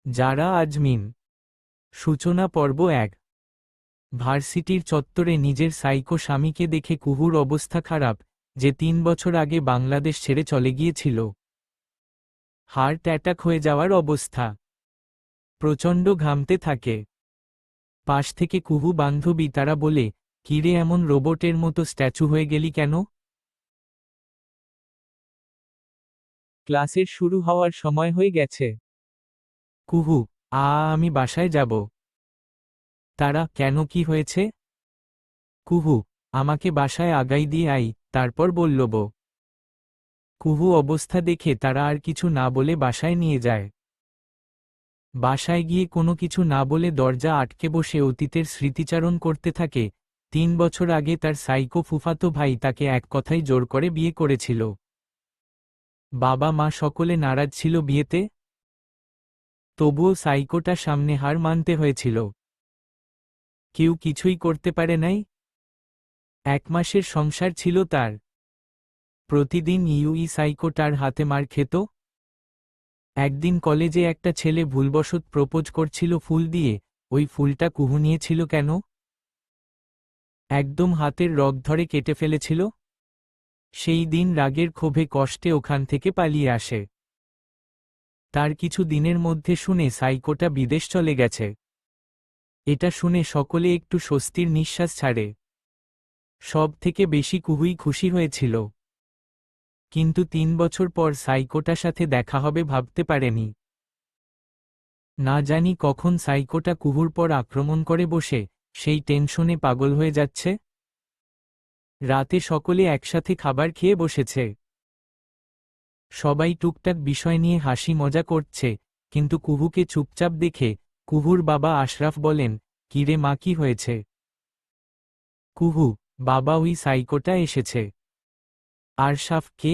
যারা আজমিন। সূচনা পর্ব ১। ভার্সিটির চত্বরে নিজের সাইকো স্বামীকে দেখে কুহুর অবস্থা খারাপ, যে ৩ বছর আগে বাংলাদেশ ছেড়ে চলে গিয়েছিল। হার্ট অ্যাটাক হয়ে যাওয়ার অবস্থা। প্রচণ্ড ঘামতে থাকে। পাশ থেকে কুহু বান্ধবী তারা বলে, কিরে এমন রোবটের মতো স্ট্যাচু হয়ে গেলি কেন? ক্লাসের শুরু হওয়ার সময় হয়ে গেছে। কুহু, আমি বাসায় যাব। তারা, কেন, কি হয়েছে? কুহু, আমাকে বাসায় আগাই দিয়ে আই, তারপর বললব। কুহু অবস্থা দেখে তারা আর কিছু না বলে বাসায় নিয়ে যায়। বাসায় গিয়ে কোনো কিছু না বলে দরজা আটকে বসে অতীতের স্মৃতিচারণ করতে থাকে। ৩ বছর আগে তার সাইকো ফুফাতো ভাই তাকে এক কথায় জোর করে বিয়ে করেছিল। বাবা মা সকলে নারাজ ছিল বিয়েতে। তবুও সাইকোটা সামনে হার মানতে হয়েছিল। কেউ কিছুই করতে পারে নাই। ১ মাসের সংসার ছিল তার। প্রতিদিন সাইকোটার হাতে মার খেত। একদিন কলেজে একটা ছেলে ভুলবশত প্রপোজ করছিল ফুল দিয়ে, ওই ফুলটা কুহু নিয়েছিল কেন? একদম হাতের রগ ধরে কেটে ফেলেছিল। সেই দিন রাগের ক্ষোভে কষ্টে ওখান থেকে পালিয়ে আসে। তার কিছু দিনের মধ্যে শুনে সাইকোটা বিদেশ চলে গেছে। এটা শুনে সকলে একটু স্বস্তির নিঃশ্বাস ছাড়ে। সব থেকে বেশি কুহুই খুশি হয়েছিল। কিন্তু ৩ বছর পর সাইকোটার সাথে দেখা হবে ভাবতে পারেনি। না জানি কখন সাইকোটা কুহুর পর আক্রমণ করে বসে, সেই টেনশনে পাগল হয়ে যাচ্ছে। রাতে সকলে একসাথে খাবার খেয়ে বসেছে। সবাই টুকটাক বিষয় নিয়ে হাসি মজা করছে, কিন্তু কুহুকে চুপচাপ দেখে কুহুর বাবা আশরাফ বলেন, কিরে মা, কি হয়েছে? কুহু, বাবা, ওই সাইকোটা এসেছে। আরশাফ কে?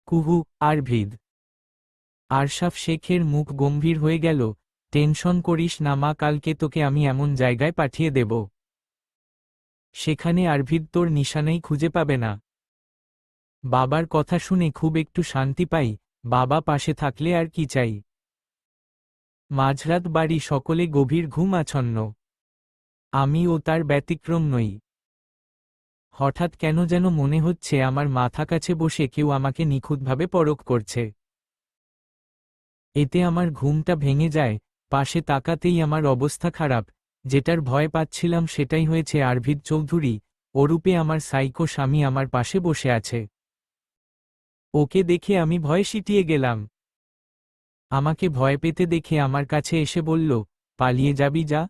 কুহু, আরভিদ। আরশাফ শেখের মুখ গম্ভীর হয়ে গেল। টেনশন করিস না মা, কালকে তোকে আমি এমন জায়গায় পাঠিয়ে দেব, সেখানে আরভিদ তোর নিশানাই খুঁজে পাবে না। বাবার কথা শুনে খুব একটু শান্তি পাই। বাবা পাশে থাকলে আর কি চাই। মাঝরাত বাড়ি সকলে গভীর ঘুম আচ্ছন্ন। আমি ও তার ব্যতিক্রম নই। হঠাৎ কেন যেন মনে হচ্ছে আমার মাথা কাছে বসে কেউ আমাকে নিখুঁতভাবে পরখ করছে। এতে আমার ঘুমটা ভেঙে যায়। পাশে তাকাতেই আমার অবস্থা খারাপ। যেটার ভয় পাচ্ছিলাম সেটাই হয়েছে। আরভিদ চৌধুরী, ওরূপে আমার সাইকো স্বামী আমার পাশে বসে আছে। ওকে দেখে আমি ভয়ে সিটিয়ে গেলাম। আমাকে ভয় পেতে দেখে আমার কাছে এসে বলল, পালিয়ে যাবি যা।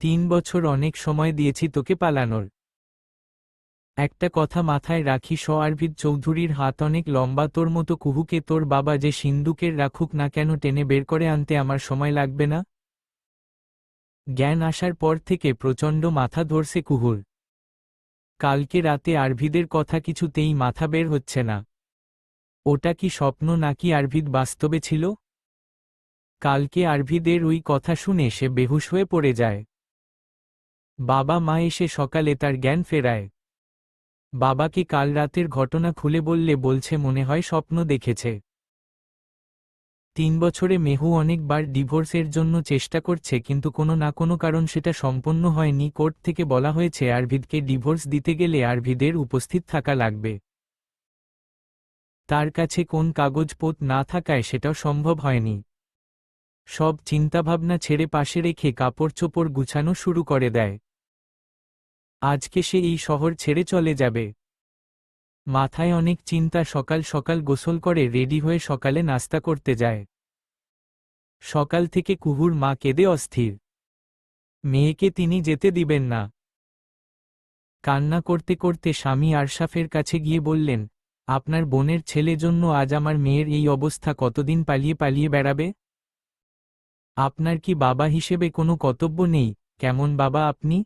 ৩ বছর অনেক সময় দিয়েছি তোকে পালানোর। একটা কথা মাথায় রাখিস, আরভিদ চৌধুরীর হাত অনেক লম্বা, তোর মতো কুহুকে তোর বাবা যে সিন্দুকের রাখুক না কেন টেনে বের করে আনতে আমার সময় লাগবে না। জ্ঞান আসার পর থেকে প্রচণ্ড মাথা ধরছে কুহুর। কালকে রাতে আরভিদের কথা কিছুতেই মাথা বের হচ্ছে না। ওটা কি স্বপ্ন নাকি আরভিদ বাস্তবে ছিল? কালকে আরভিদের ওই কথা শুনে সে বেহুশ হয়ে পড়ে যায়। বাবা মা এসে সকালে তার জ্ঞান ফেরায়। বাবাকে কাল রাতের ঘটনা খুলে বলছে মনে হয় স্বপ্ন দেখেছে। ৩ বছরে মেহু অনেকবার ডিভোর্সের জন্য চেষ্টা করছে, কিন্তু কোনো না কোনো কারণ সেটা সম্পন্ন হয়নি। কোর্ট থেকে বলা হয়েছে আরভিদকে ডিভোর্স দিতে গেলে আরভিদের উপস্থিত থাকা লাগবে। তার কাছে কোন কাগজপত্র না থাকায় সেটাও সম্ভব হয়নি। সব চিন্তাভাবনা ছেড়ে পাশে রেখে কাপড় চোপড় গুছানো শুরু করে দেয়। আজকে সে এই শহর ছেড়ে চলে যাবে। মাথায় অনেক চিন্তা। সকাল সকাল গোসল করে রেডি হয়ে সকালে নাস্তা করতে যায়। সকাল থেকে কুহুর মা কেঁদে অস্থির। মেয়েকে তিনি যেতে দিবেন না। কান্না করতে করতে স্বামী আরশাফের কাছে গিয়ে বললেন, আপনার বোনের ছেলে জন্য আজ আমার মেয়ের এই অবস্থা, কতদিন পালিয়ে পালিয়ে বেড়াবে? আপনার কি বাবা হিসেবে কোনো কর্তব্য নেই? কেমন বাবা আপনি?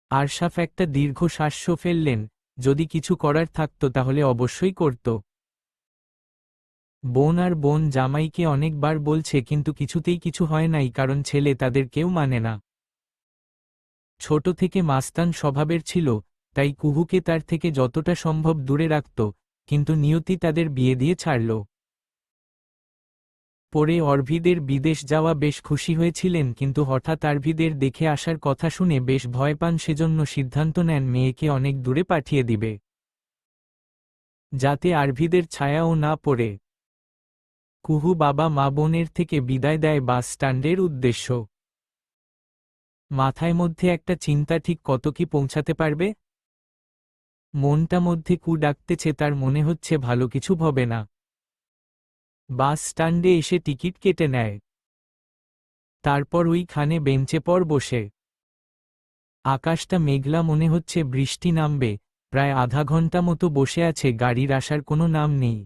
আরশাফ একটা দীর্ঘশ্বাস ফেললেন। যদি কিছু করার থাকতো তাহলে অবশ্যই করত। বোন আর বোন জামাইকে অনেকবার বলছে, কিন্তু কিছুতেই কিছু হয় নাই, কারণ ছেলে তাদের কেউ মানে না। ছোট থেকে মাস্তান স্বভাবের ছিল, তাই কুহুকে তার থেকে যতটা সম্ভব দূরে রাখত, কিন্তু নিয়তি তাদের বিয়ে দিয়ে ছাড়ল। পরে অর্ভিদের বিদেশ যাওয়া বেশ খুশি হয়েছিলেন, কিন্তু হঠাৎ আরভিদের দেখে আসার কথা শুনে বেশ ভয় পান, সেজন্য সিদ্ধান্ত নেন মেয়েকে অনেক দূরে পাঠিয়ে দিবে, যাতে আরভিদের ছায়াও না পড়ে। কুহু বাবা মা বোনের থেকে বিদায় দেয় বাস স্ট্যান্ডের উদ্দেশ্য। মাথায় মধ্যে একটা চিন্তা, ঠিক কত কি পৌঁছাতে পারবে। মনটা মধ্যে কু ডাকতেছে, তার মনে হচ্ছে ভালো কিছু হবে না। বাস স্ট্যান্ডে এসে টিকিট কেটে নেয়, তারপর ওইখানে বেঞ্চে পর বসে। আকাশটা মেঘলা, মনে হচ্ছে বৃষ্টি নামবে। প্রায় আধা ঘন্টা মতো বসে আছে, গাড়ির আসার কোনো নাম নেই।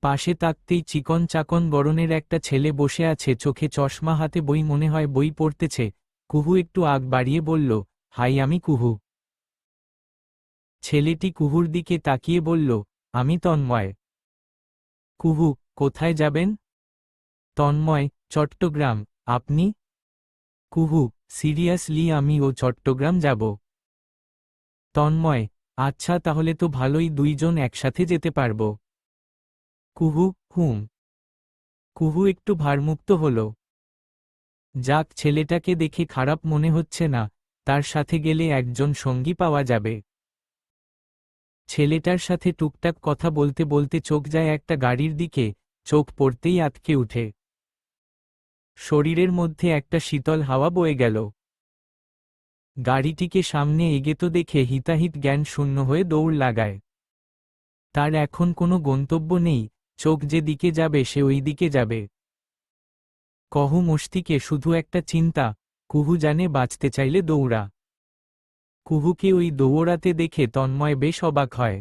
পাশে তাকতেই চিকন চাকন গড়নের একটা ছেলে বসে আছে, চোখে চশমা, হাতে বই, মনে হয় বই পড়তেছে। কুহু একটু আগ বাড়িয়ে বলল, হাই, আমি কুহু। ছেলেটি কুহুর দিকে তাকিয়ে বলল, আমি তন্ময়। কুহু, কোথায় যাবেন? তন্ময়, চট্টগ্রাম। আপনি? কুহু, সিরিয়াসলি আমিও চট্টগ্রাম যাব। তন্ময়, আচ্ছা, তাহলে তো ভালোই, দুইজন একসাথে যেতে পারব। কুহু, হুম। কুহু একটু ভারমুক্ত হল। যাক, ছেলেটাকে দেখে খারাপ মনে হচ্ছে না, তার সাথে গেলে একজন সঙ্গী পাওয়া যাবে। ছেলেটার সাথে টুকটাক কথা বলতে বলতে চোখ যায় একটা গাড়ির দিকে, চোখ পড়তেই আঁতকে উঠে। শরীরের মধ্যে একটা শীতল হাওয়া বয়ে গেল। গাড়িটিকে সামনে এগোতে দেখে হিতাহিত জ্ঞান শূন্য হয়ে দৌড় লাগায়। তার এখন কোনো গন্তব্য নেই, চোখ যে দিকে যাবে সে ওই দিকে যাবে। কহু মস্তিকে শুধু একটা চিন্তা, কুহু জানে বাঁচতে চাইলে দৌড়া। কুহুকে ওই দৌড়াতে দেখে তন্ময় বেশ অবাক হয়।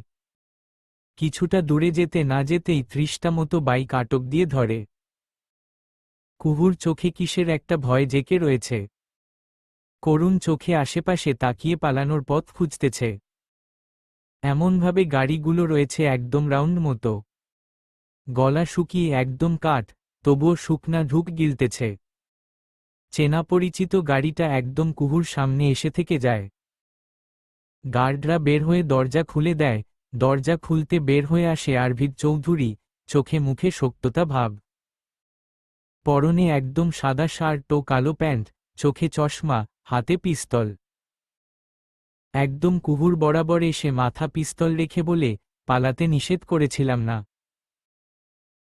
কিছুটা দূরে যেতে না যেতেই ৩০টা মতো বাইক আটক দিয়ে ধরে। কুহুর চোখে কিসের একটা ভয় জেঁকে রয়েছে। করুণ চোখে আশেপাশে তাকিয়ে পালানোর পথ খুঁজতেছে। এমনভাবে গাড়িগুলো রয়েছে একদম রাউন্ড মতো। গলা শুকিয়ে একদম কাঠ, তবুও শুকনা ঢুক গিলতেছে। চেনা পরিচিত গাড়িটা একদম কুহুর সামনে এসে থেকে যায়। গার্ডরা বের হয়ে দরজা খুলে দেয়। দরজা খুলতে বের হয়ে আসে আরভিদ চৌধুরী, চোখে মুখে শক্ততা ভাব। পরনে একদম সাদা শার্ট ও কালো প্যান্ট, চোখে চশমা, হাতে পিস্তল। একদম কুহুর বরাবর এসে মাথা পিস্তল রেখে বলে, পালাতে নিষেধ করেছিলাম না?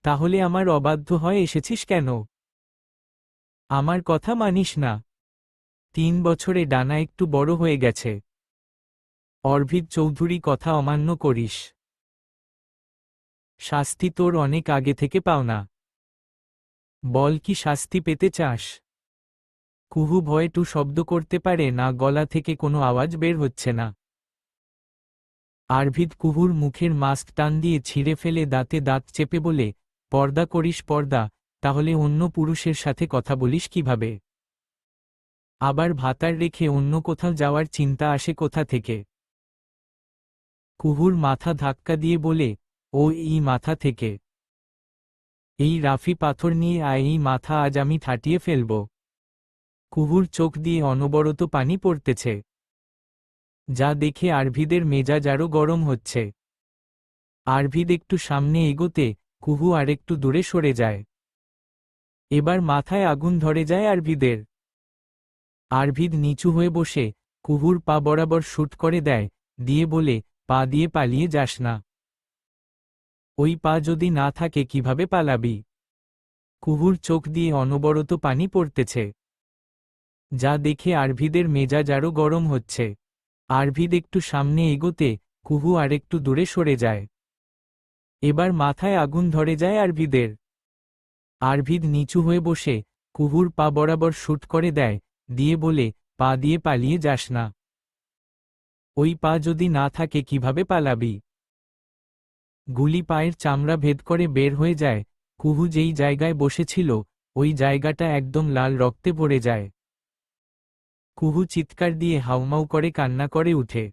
তাহলে আমার অবাধ্য হয়ে এসেছিস কেন? আমার কথা মানিস না? ৩ বছরে ডানা একটু বড় হয়ে গেছে। অর্ভিদ চৌধুরী, কথা অমান্য করিস। শাস্তি তোর অনেক আগে থেকে পাওনা। বল, কি শাস্তি পেতে চাস? কুহু ভয়ে টু শব্দ করতে পারে না, গলা থেকে কোনো আওয়াজ বের হচ্ছে না। আরভিদ কুহুর মুখের মাস্ক টান দিয়ে ছিঁড়ে ফেলে দাঁতে দাঁত চেপে বলে, পর্দা করিস পর্দা, তাহলে অন্য পুরুষের সাথে কথা বলিস কিভাবে? আবার ভাতার রেখে অন্য কোথাও যাওয়ার চিন্তা আসে কোথা থেকে? কুহুর মাথা ধাক্কা দিয়ে বলে, ও এই মাথা থেকে। এই রাফি পাথর নিয়ে আয়, এই মাথা আজ আমি থাটিয়ে ফেলব। কুহুর চোখ দিয়ে অনবরত পানি পড়তেছে, যা দেখে আরভিদের মেজাজ আরও গরম হচ্ছে। আরভিদ একটু সামনে এগোতে কুহু আরেকটু দূরে সরে যায়। এবার মাথায় আগুন ধরে যায় আরভিদের। আরভিদ নিচু হয়ে বসে কুহুর পা বরাবর শুট করে দেয়, দিয়ে বলে, পা দিয়ে পালিয়ে যাস না। ওই পা যদি না থাকে কিভাবে পালাবি? কুহুর চোখ দিয়ে অনবরত পানি পড়তেছে, যা দেখে আরভিদের মেজাজ আরও গরম হচ্ছে। আরভিদ একটু সামনে এগোতে কুহু আরেকটু দূরে সরে যায়। এবার মাথায় আগুন ধরে যায় আরভিদের। আরভিদ নিচু হয়ে বসে কুহুর পা বরাবর শুট করে দেয়, দিয়ে বলে, পা দিয়ে পালিয়ে যাস না। ওই পা যদি না থাকে কিভাবে পালাবি? গুলি পায়ের চামড়া ভেদ করে বের হয়ে যায়। কুহু যেই জায়গায় বসেছিল ওই জায়গাটা একদম লাল রক্তে ভরে যায়। কুহু চিৎকার দিয়ে হাউমাউ করে কান্না করে উঠে।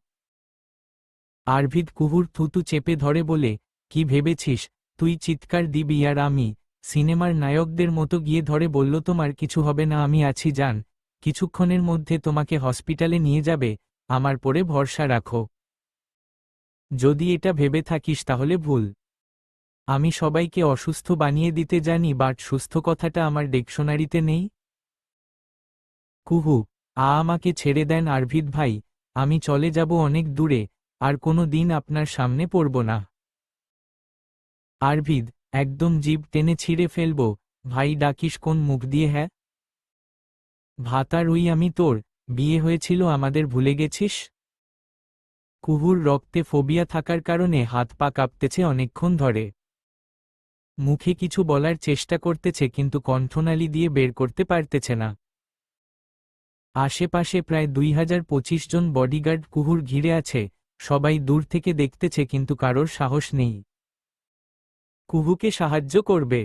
আরভিদ কুহুর থুতু চেপে ধরে বলে, কি ভেবেছিস তুই চিৎকার দিবি আর আমি সিনেমার নায়কদের মতো গিয়ে ধরে বলল, তোমার কিছু হবে না, আমি আছি জান, কিছুক্ষণের মধ্যে তোমাকে হসপিটালে নিয়ে যাবে, আমার পরে ভরসা রাখো। যদি এটা ভেবে থাকিস তাহলে ভুল। আমি সবাইকে অসুস্থ বানিয়ে দিতে জানি, বাট সুস্থ কথাটা আমার ডিকশনারিতে নেই। কুহু, আমাকে ছেড়ে দেন আরভিদ ভাই, আমি চলে যাব অনেক দূরে, আর কোনো দিন আপনার সামনে পড়ব না। আরভিদ, একদম জিভ টেনে ছিঁড়ে ফেলব। ভাই ডাকিস কোন মুখ দিয়ে? হ্যাঁ, ভাতার ওই আমি তোর, বিয়ে হয়েছিল আমাদের, ভুলে গেছিস? কুহুর রক্তে ফোবিয়া থাকার কারণে হাত পা কাঁপতেছে অনেকক্ষণ ধরে। মুখে কিছু বলার চেষ্টা করতেছে কিন্তু কণ্ঠনালী দিয়ে বের করতে পারতেছে না। আশেপাশে প্রায় 2025 জন বডিগার্ড কুহুর ঘিরে আছে, সবাই দূর থেকে দেখতেছে কিন্তু কারোর সাহস নেই কুহুকে সাহায্য করবে,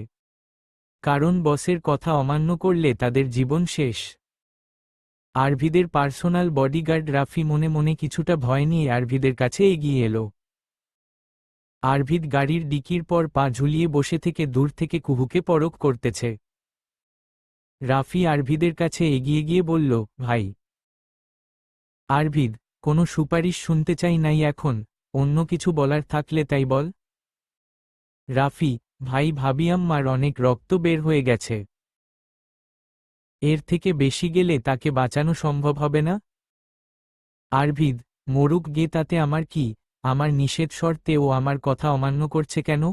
কারণ বসের কথা অমান্য করলে তাদের জীবন শেষ। আরভিদের পার্সোনাল বডিগার্ড রাফি মনে মনে কিছুটা ভয় নিয়ে আরভিদের কাছে এগিয়ে এলো। আরভিদ গাড়ির ডিকির পর পা ঝুলিয়ে বসে থেকে দূর থেকে কুহুকে পরখ করতেছে। রাফি আরভিদের কাছে এগিয়ে গিয়ে বলল, ভাই। আরভিদ, কোনো সুপারিশ শুনতে চাই নাই এখন, অন্য কিছু বলার থাকলে তাই বল। রাফি, ভাই ভাবি আম্মার অনেক রক্ত বের হয়ে গেছে, এর থেকে বেশি গেলে তাকে বাঁচানো সম্ভব হবে না। আরভিদ, মরুক গে, তাতে আমার কি, আমার নিষেধ শর্তে ও আমার কথা অমান্য করছে কেন?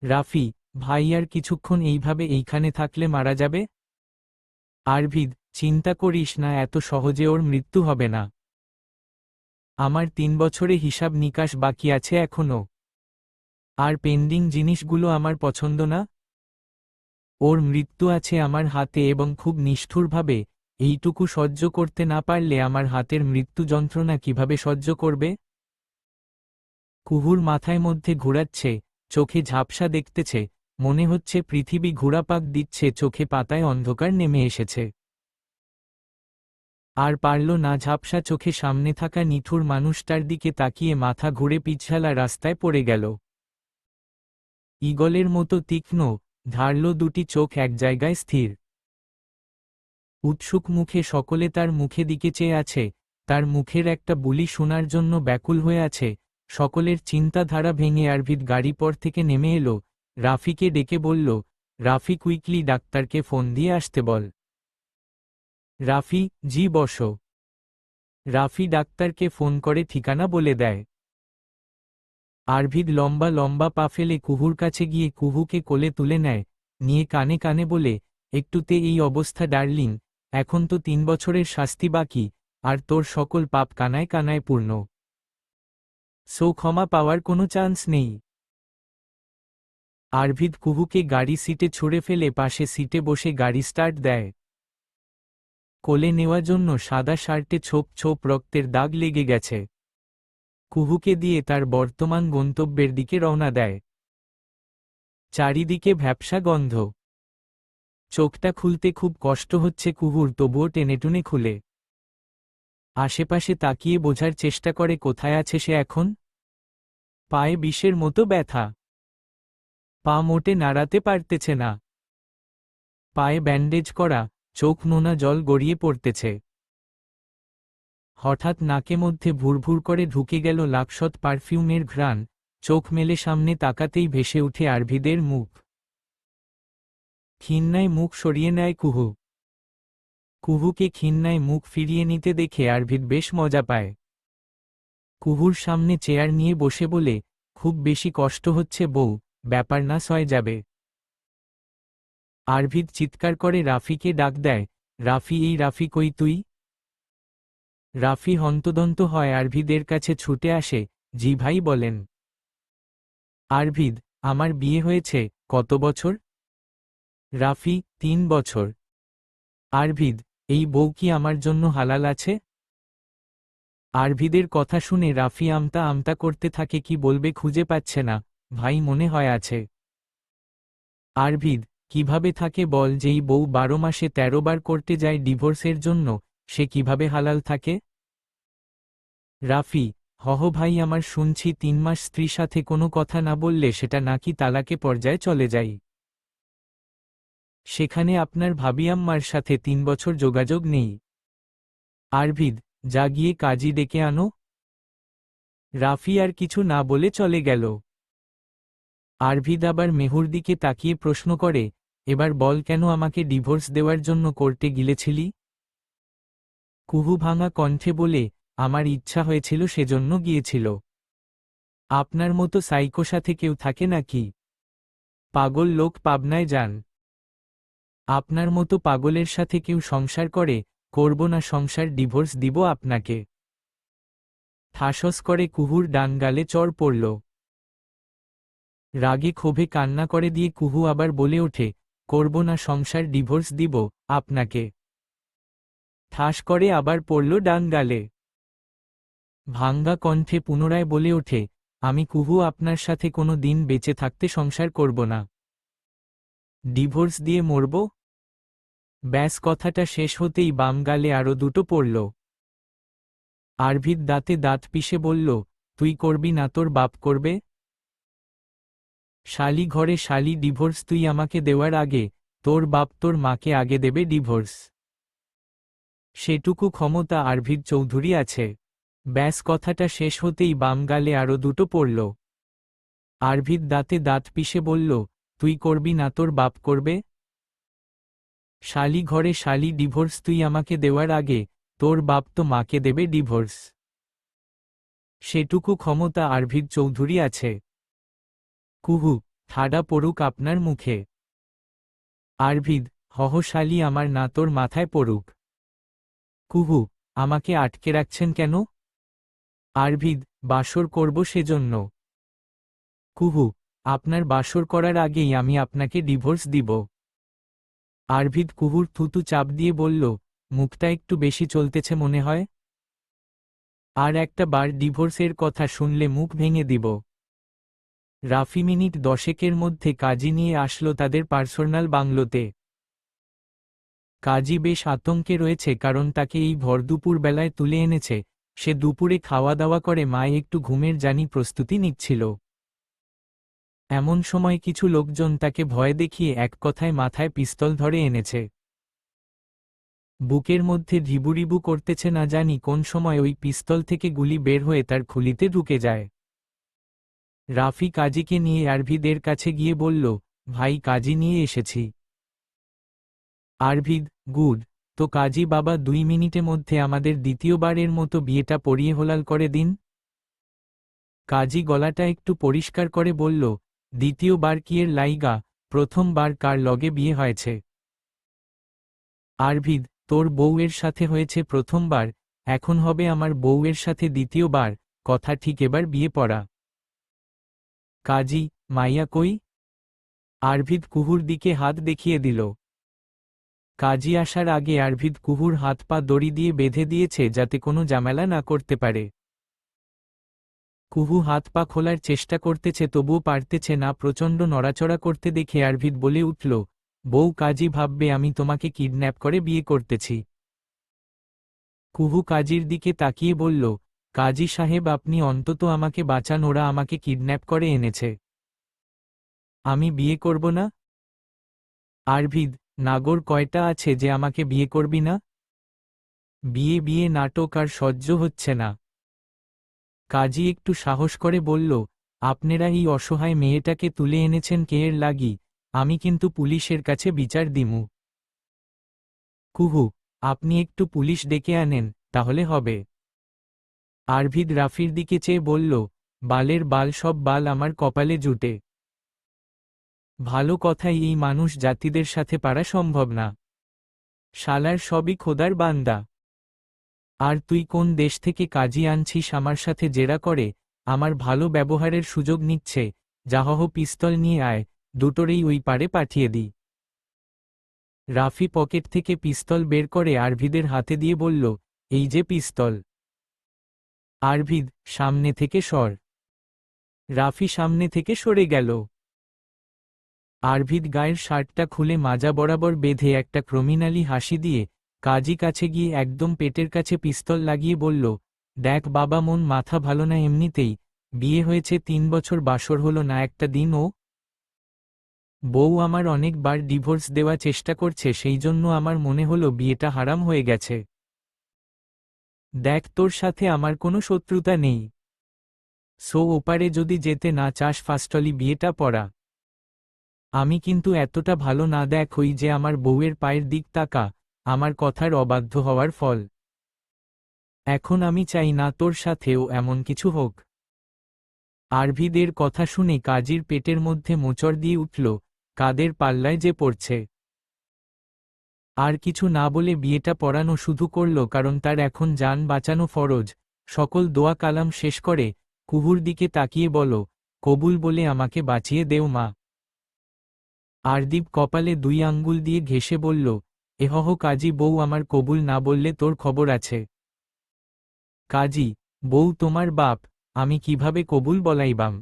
রাফি, ভাই আর কিছুক্ষণ এইভাবে এইখানে থাকলে মারা যাবে। আরভিদ, চিন্তা করিস না, এত সহজে ওর মৃত্যু হবে না। আমার 3 বছরে হিসাব নিকাশ বাকি আছে এখনো। আর পেন্ডিং জিনিসগুলো আমার পছন্দ না। ওর মৃত্যু আছে আমার হাতে এবং খুব নিষ্ঠুরভাবে, এইটুকু সহ্য করতে না পারলে আমার হাতের মৃত্যু যন্ত্রণা কিভাবে সহ্য করবে? কুহুর মাথায় মধ্যে ঘুরাচ্ছে, চোখে ঝাপসা দেখতেছে, মনে হচ্ছে পৃথিবী ঘুরাপাক দিচ্ছে, চোখে পাতায় অন্ধকার নেমে এসেছে। আর পারল না ঝাপসা চোখে সামনে থাকা নিঠুর মানুষটার দিকে তাকিয়ে, মাথা ঘুরে পিছলা রাস্তায় পড়ে গেল। ঈগলের মতো তীক্ষ্ণ, ধারালো দুটি চোখ এক জায়গায় স্থির। উৎসুক মুখে সকলে তার মুখে দিকে চেয়ে আছে, তার মুখের একটা বুলি শোনার জন্য ব্যাকুল হয়ে আছে। সকলের চিন্তাধারা ভেঙে আরভিদ গাড়ি পর থেকে নেমে এলো, রাফিকে ডেকে বলল, রাফি কুইকলি ডাক্তারকে ফোন দিয়ে আসতে বল। রাফি, জি বসো। রাফি ডাক্তারকে ফোন করে ঠিকানা বলে দেয়। আরভিদ লম্বা লম্বা পা ফেলে কুহুর কাছে গিয়ে কুহুকে কোলে তুলে নেয়, নিয়ে কানে কানে বলে, একটুতে এই অবস্থা ডার্লিং, এখন তো 3 বছরের শাস্তি বাকি, আর তোর সকল পাপ কানায় কানায় পূর্ণ। সো ক্ষমা পাওয়ার কোনো চান্স নেই। আরভিদ কুহুকে গাড়ি সিটে ছুঁড়ে ফেলে পাশে সিটে বসে গাড়ি স্টার্ট দেয়। কোলে নেওয়ার জন্য সাদা শার্টে ছোপ ছোপ রক্তের দাগ লেগে গেছে। কুহুকে দিয়ে তার বর্তমান গন্তব্যের দিকে রওনা দেয়। চারিদিকে ভ্যাপসা গন্ধ। চোখটা খুলতে খুব কষ্ট হচ্ছে কুহুর, তবুও টেনেটুনে খুলে আশেপাশে তাকিয়ে বোঝার চেষ্টা করে কোথায় আছে সে এখন। পায়ে বিষের মতো ব্যথা, পা মোটে নাড়াতে পারতেছে না। পায়ে ব্যান্ডেজ করা, চোখ নোনা জল গড়িয়ে পড়তেছে। হঠাৎ নাকে মধ্যে ভুরভুর করে ঢুকে গেল লাকসৎ পারফিউমের ঘ্রাণ, চোখ মেলে সামনে তাকাতেই ভেসে উঠে আরভিদের মুখ। খিন্নায় মুখ সরিয়ে নেয় কুহু। কুহুকে খিন্নায় মুখ ফিরিয়ে নিতে দেখে আরভিদ বেশ মজা পায়। কুহুর সামনে চেয়ার নিয়ে বসে বলে, খুব বেশি কষ্ট হচ্ছে বউ, ব্যাপার না, সয় যাবে। আরভিদ চিৎকার করে রাফিকে ডাক দেয়, রাফি, এই রাফি কই তুই? রাফি হন্তদন্ত হয় আরভিদের কাছে ছুটে আসে, জি ভাই বলেন। আরভিদ, আমার বিয়ে হয়েছে। কত বছর? রাফি, 3 বছর। আরভিদ, এই বউ কি আমার জন্য হালাল আছে? আরভিদের কথা শুনে রাফি আমতা আমতা করতে থাকে, কি বলবে খুঁজে পাচ্ছে না। ভাই মনে হয় আছে। আরভিদ, কিভাবে থাকে বল, যেই বউ 12 মাসে 13 বার করতে যায় ডিভোর্সের জন্য, সে কিভাবে হালাল থাকে? রাফি, হহ ভাই, আমার শুনছি 3 মাস স্ত্রী সাথে কোনো কথা না বললে সেটা নাকি তালাকে পর্যায়ে চলে যায়। সেখানে আপনার ভাবি আম্মার সাথে 3 বছর যোগাযোগ নেই। আরভিদ, যা গিয়ে কাজী ডেকে আনো। রাফি আর কিছু না বলে চলে গেল। আরভিদ আবার মেহুর দিকে তাকিয়ে প্রশ্ন করে, এবার বল কেন আমাকে ডিভোর্স দেওয়ার জন্য কোর্টে গিয়েছিলি? কুহু ভাঙা কণ্ঠে বলে, আমার ইচ্ছা হয়েছিল সেজন্য গিয়েছিল। আপনার মতো সাইকো সাথে কেউ থাকে নাকি? পাগল লোক পাবনায় যান। আপনার মতো পাগলের সাথে কেউ সংসার করে? করব না সংসার, ডিভোর্স দিব আপনাকে। ঠাসস করে কুহুর ডান গালে চড় পড়ল। রাগে ক্ষোভে কান্না করে দিয়ে কুহু আবার বলে ওঠে, করব না সংসার, ডিভোর্স দিব আপনাকে। ঠাস করে আবার পড়ল ডান গালে। ভাঙ্গা কণ্ঠে পুনরায় বলে ওঠে, আমি কুহু আপনার সাথে কোনো দিন বেঁচে থাকতে সংসার করব না। ডিভোর্স দিয়ে মরব। ব্যাস কথাটা শেষ হতেই বাম গালে আরও দুটো পড়ল। আরভিদ দাঁতে দাঁত পিষে বলল, তুই করবি না তোর বাপ করবে? শালি ঘরে শালি, ডিভোর্স তুই আমাকে দেওয়ার আগে তোর বাপ তোর মাকে আগে দেবে ডিভোর্স। সেটুকু ক্ষমতা আরভিদ চৌধুরী আছে। ব্যাস কথাটা শেষ হতেই বাম গালে আরও দুটো পড়ল। আরভিদ দাঁতে দাঁত পিষে বলল, তুই করবি না তোর বাপ করবে? শালি ঘরে শালি, ডিভোর্স তুই আমাকে দেওয়ার আগে তোর বাপ তো মাকে দেবে ডিভোর্স। সেটুকু ক্ষমতা আরভিদ চৌধুরী আছে। কুহু, ঠাডা পড়ুক আপনার মুখে। আরভিদ, হহ শালি আমার না তোর মাথায় পড়ুক। কুহু, আমাকে আটকে রাখছেন কেন? আরভিদ, বাসর করব সেজন্য। কুহু, আপনার বাসর করার আগেই আমি আপনাকে ডিভোর্স দিব। আরভিদ কুহুর থুতু চাপ দিয়ে বলল, মুখটা একটু বেশি চলতেছে মনে হয়। আর একটা বার ডিভোর্সের কথা শুনলে মুখ ভেঙে দিব। রাফি মিনিট 10-এর মধ্যে কাজী নিয়ে আসলো তাদের পার্সোনাল বাংলোতে। কাজী বেশ আতঙ্কে রয়েছে, কারণ তাকে এই ভরদুপুর বেলায় তুলে এনেছে। সে দুপুরে খাওয়া দাওয়া করে মায়ে একটু ঘুমের জানি প্রস্তুতি নিচ্ছিল। এমন সময় কিছু লোকজন তাকে ভয় দেখিয়ে এক কথায় মাথায় পিস্তল ধরে এনেছে। বুকের মধ্যে ঢিবুরিবু করতেছে, না জানি কোন সময় ওই পিস্তল থেকে গুলি বের হয়ে তার খুলিতে ঢুকে যায়। রাফি কাজীকে নিয়ে আরভিদের কাছে গিয়ে বলল, ভাই কাজী নিয়ে এসেছি। আরভিদ, গুড। তো কাজী বাবা 2 মিনিটে মধ্যে আমাদের দ্বিতীয়বারের মতো বিয়েটা পড়িয়ে হোলাল করে দিন। কাজী গলাটা একটু পরিষ্কার করে বলল, দ্বিতীয়বার কি এর লাইগা, প্রথমবার কার লগে বিয়ে হয়েছে? আরভিদ, তোর বউয়ের সাথে হয়েছে প্রথমবার, এখন হবে আমার বউয়ের সাথে দ্বিতীয়বার, কথা ঠিক এবার বিয়ে পড়া। কাজী, মাইয়া কই? আরভিদ কুহুর দিকে হাত দেখিয়ে দিল। কাজী আসার আগে আরভিদ কুহুর হাত পা দড়ি দিয়ে বেঁধে দিয়েছে যাতে কোনো ঝামেলা না করতে পারে। কুহু হাত পা খোলার চেষ্টা করতেছে তবুও পারতেছে না, প্রচণ্ড নড়াচড়া করতে দেখে আরভিদ বলে উঠল, বউ কাজী ভাববে আমি তোমাকে কিডন্যাপ করে বিয়ে করতেছি। কুহু কাজীর দিকে তাকিয়ে বলল, কাজী সাহেব আপনি অন্তত আমাকে বাঁচান, ওরা আমাকে কিডন্যাপ করে এনেছে। আমি বিয়ে করব না? আরভিদ, নাগর কয়টা আছে যে আমাকে বিয়ে করবি না? বিয়ে বিয়ে নাটক আর সহ্য হচ্ছে না। কাজী একটু সাহস করে বলল, আপনারা এই অসহায় মেয়েটাকে তুলে এনেছেন কে এর লাগি? আমি কিন্তু পুলিশের কাছে বিচার দিমু। কুহু, আপনি একটু পুলিশ ডেকে আনেন, তাহলে হবে। আরভিদ রাফির দিকে চেয়ে বলল, বালের বাল, সব বাল আমার কপালে জুটে। ভালো কথাই, এই মানুষ জাতিদের সাথে পারা সম্ভব না। শালার সবই খোদার বান্দা। আর তুই কোন দেশ থেকে কাজী আনছিস আমার সাথে জেরা করে, আমার ভালো ব্যবহারের সুযোগ নিচ্ছে? যাহহ পিস্তল নিয়ে আয়, দুটোরেই ওই পারে পাঠিয়ে দি। রাফি পকেট থেকে পিস্তল বের করে আরভিদের হাতে দিয়ে বলল, এই যে পিস্তল। আরভিদ, সামনে থেকে সর। রাফি সামনে থেকে সরে গেল। আরভিদ গায়ের শার্টটা খুলে মাজা বরাবর বেঁধে একটা ক্রিমিনালি হাসি দিয়ে কাজী কাছে গিয়ে একদম পেটের কাছে পিস্তল লাগিয়ে বলল, দেখ বাবা, মন মাথা ভালো না এমনিতেই, বিয়ে হয়েছে 3 বছর, বাসর হলো না একটা দিন। ও বউ আমার অনেকবার ডিভোর্স দেওয়া চেষ্টা করছে, সেই জন্য আমার মনে হলো বিয়েটা হারাম হয়ে গেছে। দেখ তোর সাথে আমার কোনো শত্রুতা নেই। সো ওপারে যদি যেতে না চাস ফার্স্টলি বিয়েটা পড়া। আমি কিন্তু এতটা ভালো না দেখই যে আমার বউয়ের পায়ের দিক তাকা, আমার কথার অবাধ্য হওয়ার ফল। এখন আমি চাই না তোর সাথেও এমন কিছু হোক। আরভিদের কথা শুনে কাজীর পেটের মধ্যে মোচড় দিয়ে উঠল, কাদের পাল্লায় যে পড়ছে। আর কিছু না বলে বিয়েটা পড়ানো শুরু করল, কারণ তার এখন জান বাঁচানো ফরজ। সকল দোয়া কালাম শেষ করে কুহুর দিকে তাকিয়ে বলো, কবুল বলে আমাকে বাঁচিয়ে দেও মা। আরদীপ কপালে 2 আঙ্গুল দিয়ে ঘেঁষে বলল, এহহ কাজী বউ, আমার কবুল না বললে তোর খবর আছে। কাজী বউ তোমার বাপ, আমি কিভাবে কবুল বলাইবাম?